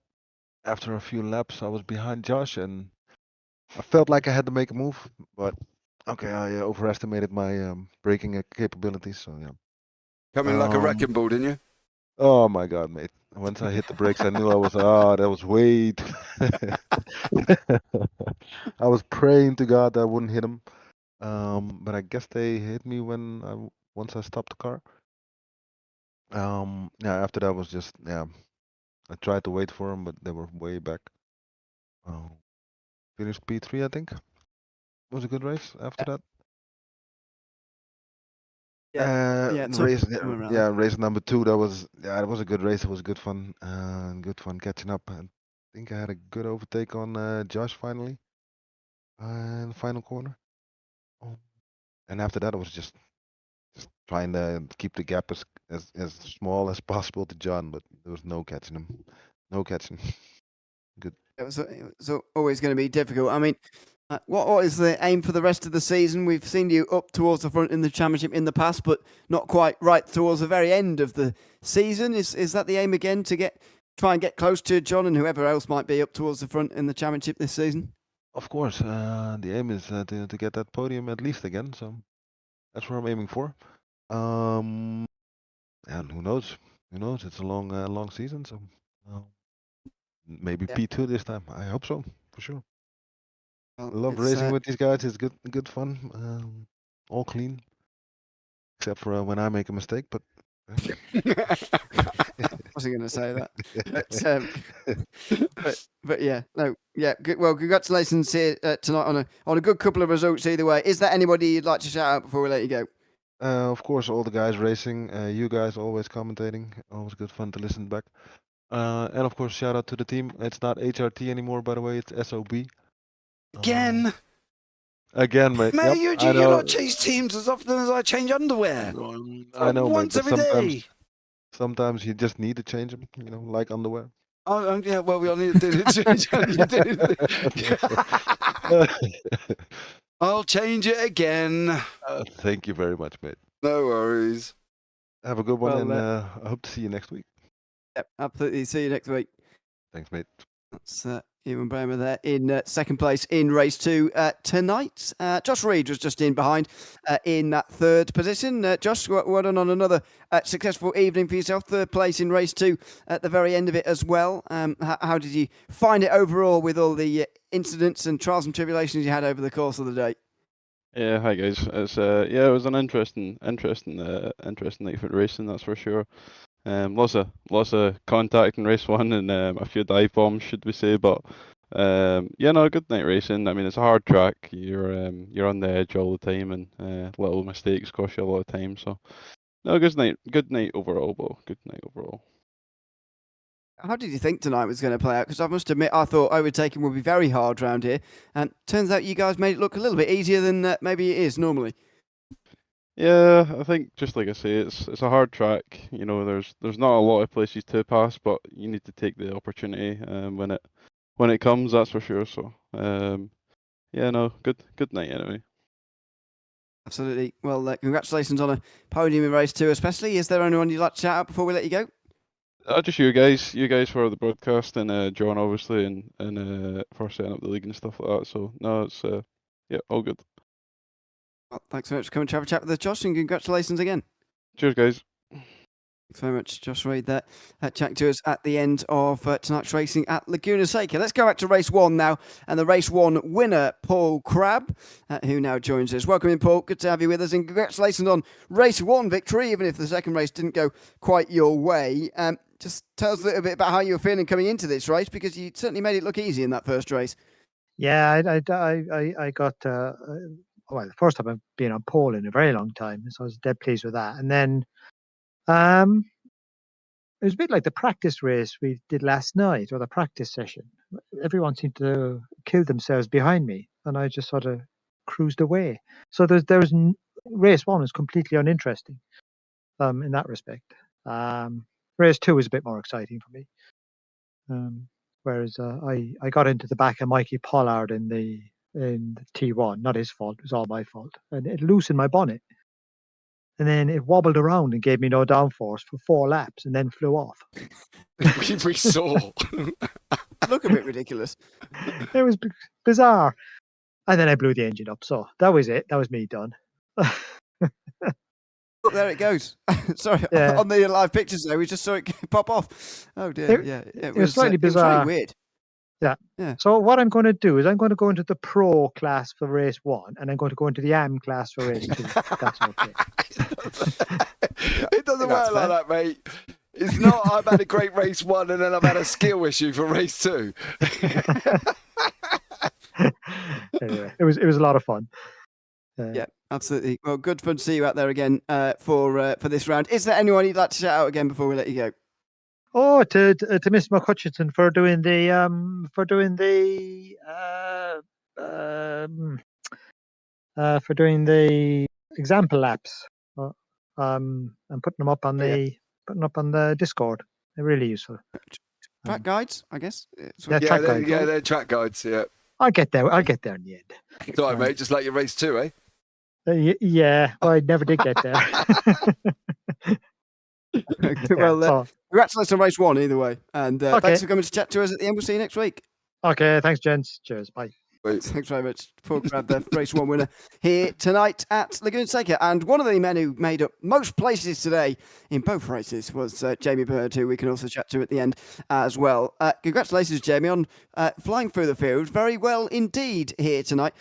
after a few laps, I was behind Josh, and I felt like I had to make a move. But okay, I overestimated my braking capabilities. So yeah. Coming like a wrecking ball, didn't you? Oh my God, mate! Once I hit the brakes, I knew I was. That was way too. I was praying to God that I wouldn't hit him, but I guess they hit me once I stopped the car. Yeah. After that was just I tried to wait for them, but they were way back. Finished P3, I think. It was a good race after that. Race, somewhere around yeah, race number 2. That was a good race. It was good fun. Good fun catching up. I think I had a good overtake on Josh finally, in the final corner. Oh. And after that, it was just trying to keep the gap as small as possible to John, but there was no catching him. No catching. Good. It was always going to be difficult. I mean, what is the aim for the rest of the season? We've seen you up towards the front in the championship in the past, but not quite right towards the very end of the season. Is that the aim again, to try and get close to John and whoever else might be up towards the front in the championship this season? Of course, the aim is to get that podium at least again. So that's what I'm aiming for. And who knows? Who knows? It's a long season, so maybe Yeah. P2 this time. I hope so, for sure. Well, I love racing with these guys. It's good fun. All clean, except for when I make a mistake. But wasn't going to say that. But yeah, no, yeah. Good, well, congratulations here tonight on a good couple of results either way. Is there anybody you'd like to shout out before we let you go? Of course, all the guys racing. You guys always commentating. Always good fun to listen back. And of course, shout out to the team. It's not HRT anymore, by the way. It's SOB. Again, Mate. May Yep, you not change teams as often as I change underwear? I know, Once mate, but every day. sometimes you just need to change them, like underwear. Oh, yeah, well, we all need to change. I'll change it again. Thank you very much, mate. No worries. Have a good one, Well, and I hope to see you next week. Yep, absolutely. See you next week. Thanks, mate. That's Ewan Bremer there in second place in race 2 tonight. Josh Reed was just in behind in that third position. Josh, well done on another successful evening for yourself. Third place in race 2 at the very end of it as well. How did you find it overall with all the incidents and trials and tribulations you had over the course of the day? Yeah, hi guys. It's it was an interesting night for racing, that's for sure. Lots of contact in race 1 and a few dive bombs, should we say? But good night racing. I mean, it's a hard track. You're on the edge all the time, and little mistakes cost you a lot of time. So, no, good night overall, Bo. Good night overall. How did you think tonight was going to play out? Because I must admit, I thought overtaking would be very hard round here, and turns out you guys made it look a little bit easier than maybe it is normally. Yeah, I think just like I say, it's a hard track. There's not a lot of places to pass, but you need to take the opportunity when it comes. That's for sure. So, good night anyway. Absolutely. Well, congratulations on a podium in race 2, especially. Is there anyone you'd like to shout out before we let you go? Just you guys for the broadcast, and John obviously, and for setting up the league and stuff like that. So no, it's all good. Well, thanks very much for coming to have a chat with us, Josh, and congratulations again. Cheers, guys. Thanks very much, Josh Reid, there, chatting to us at the end of tonight's racing at Laguna Seca. Let's go back to race 1 now, and the race 1 winner, Paul Crabb, who now joins us. Welcome in, Paul. Good to have you with us, and congratulations on race 1 victory, even if the second race didn't go quite your way. Just tell us a little bit about how you were feeling coming into this race, because you certainly made it look easy in that first race. Yeah, I got the first time I've been on pole in a very long time, so I was dead pleased with that. And then it was a bit like the practice race we did last night, or the practice session. Everyone seemed to kill themselves behind me, and I just sort of cruised away. So race 1 was completely uninteresting in that respect. Race 2 was a bit more exciting for me. Whereas I got into the back of Mikey Pollard in the T1, not his fault, it was all my fault, and it loosened my bonnet, and then it wobbled around and gave me no downforce for 4 laps, and then flew off. we saw. Look a bit ridiculous. It was bizarre, and then I blew the engine up. So that was it. That was me done. Oh, there it goes. Sorry, Yeah. on the live pictures there, we just saw it pop off. Oh dear, it was slightly bizarre. It was very weird. Yeah. So what I'm going to do is I'm going to go into the pro class for race 1, and I'm going to go into the AM class for race 2. That's okay. It doesn't work like that, mate. It's not. I've had a great race 1, and then I've had a skill issue for race 2. Anyway, it was a lot of fun. Yeah, absolutely. Well, good fun to see you out there again for this round. Is there anyone you'd like to shout out again before we let you go? Oh, to Miss McHutchison for doing the example laps, and putting them up on the Discord. They're really useful. Track guides, I guess. Yeah, track guides. They're track guides. Yeah. I'll get there in the end. Sorry, mate. Just like your race too, eh? Yeah, I never did get there. Well, congratulations on race 1 either way. And thanks for coming to chat to us at the end. We'll see you next week. Okay, thanks, gents. Cheers. Bye. Thanks very much. Paul Crab, the race 1 winner here tonight at Laguna Seca. And one of the men who made up most places today in both races was Jamie Bird, who we can also chat to at the end as well. Congratulations, Jamie, on flying through the field very well indeed here tonight.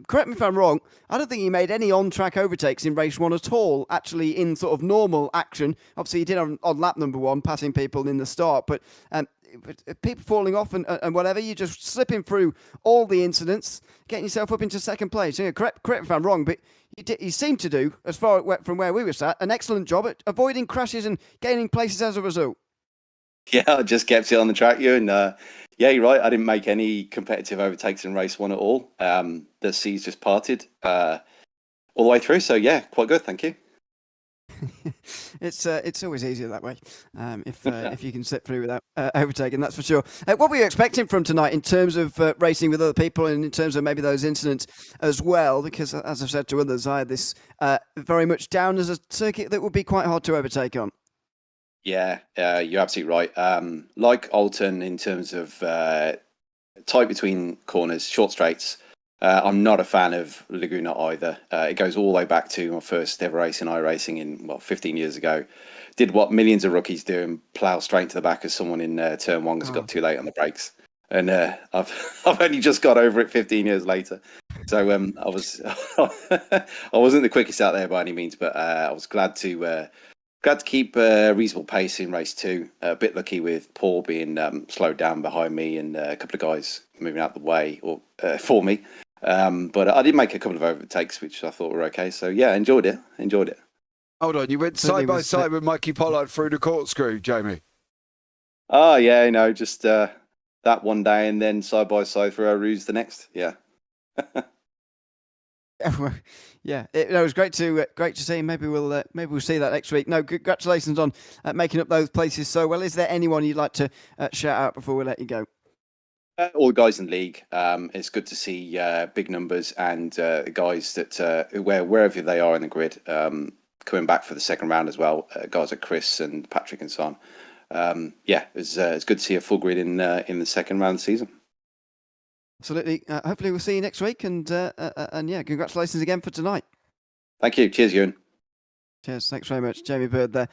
Correct me if I'm wrong, I don't think you made any on-track overtakes in race 1 at all, actually in sort of normal action. Obviously, you did on lap number 1, passing people in the start, but people falling off and whatever, you're just slipping through all the incidents, getting yourself up into second place. Correct me if I'm wrong, but you seem to do, as far from where we were sat, an excellent job at avoiding crashes and gaining places as a result. Yeah, I just kept it on the track, Ewan. Yeah, you're right. I didn't make any competitive overtakes in race 1 at all. The seas just parted all the way through. So yeah, quite good. Thank you. It's always easier that way, if you can slip through without overtaking, that's for sure. What were you expecting from tonight in terms of racing with other people and in terms of maybe those incidents as well? Because as I've said to others, I had this very much down as a circuit that would be quite hard to overtake on. Yeah, you're absolutely right. Like Alton in terms of tight between corners, short straights. I'm not a fan of Laguna either. It goes all the way back to my first ever race in iRacing in 15 years ago. Did what millions of rookies do and plough straight into the back of someone in turn 1 because got too late on the brakes. And I've only just got over it 15 years later. So I wasn't the quickest out there by any means, but I was glad to keep a reasonable pace in race 2. A bit lucky with Paul being slowed down behind me and a couple of guys moving out the way for me. But I did make a couple of overtakes, which I thought were okay. So yeah, enjoyed it. Hold on, you went side by side with Mikey Pollard through the corkscrew, Jamie. Oh yeah, just that one day, and then side by side through our ruse the next. Yeah. Yeah, it was great to see. Maybe we'll see that next week. No, congratulations on making up those places so well. Is there anyone you'd like to shout out before we let you go? All the guys in the league. It's good to see big numbers and guys that wherever they are in the grid coming back for the second round as well. Guys like Chris and Patrick and so on. It's good to see a full grid in the second round of the season. Absolutely. Hopefully we'll see you next week. And yeah, congratulations again for tonight. Thank you. Cheers, Ewan. Cheers. Thanks very much, Jamie Bird. There,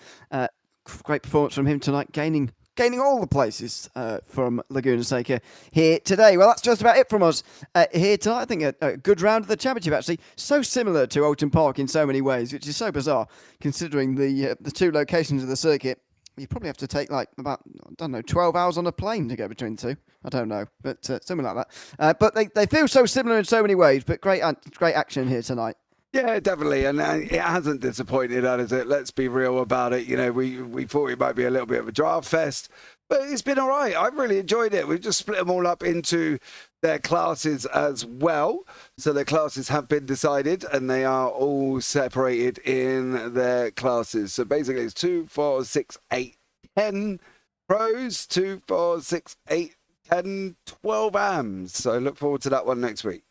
great performance from him tonight, gaining all the places from Laguna Seca here today. Well, that's just about it from us here tonight. I think a good round of the championship, actually. So similar to Oulton Park in so many ways, which is so bizarre, considering the two locations of the circuit. You probably have to take about, 12 hours on a plane to go between the two. I don't know, but something like that. But they feel so similar in so many ways, but great action here tonight. Yeah, definitely, and it hasn't disappointed, has it? Let's be real about it. We thought it might be a little bit of a draft fest, but it's been all right. I've really enjoyed it. We've just split them all up into their classes as well. So their classes have been decided, and they are all separated in their classes. So basically, it's 2, 4, 6, 8, 10 pros, 2, 4, 6, 8, 10, 12 AMs. So look forward to that one next week.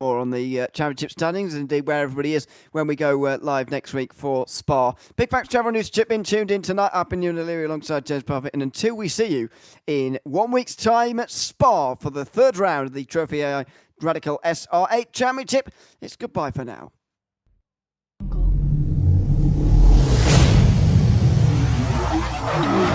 More on the championship standings and indeed where everybody is when we go live next week for Spa. Big thanks to everyone who's tuned in tonight. I've been Ewan O'Leary alongside James Parfitt, and until we see you in 1 week's time at Spa for the third round of the Trophi.Ai Radical SR8 Championship, it's goodbye for now. Jungle.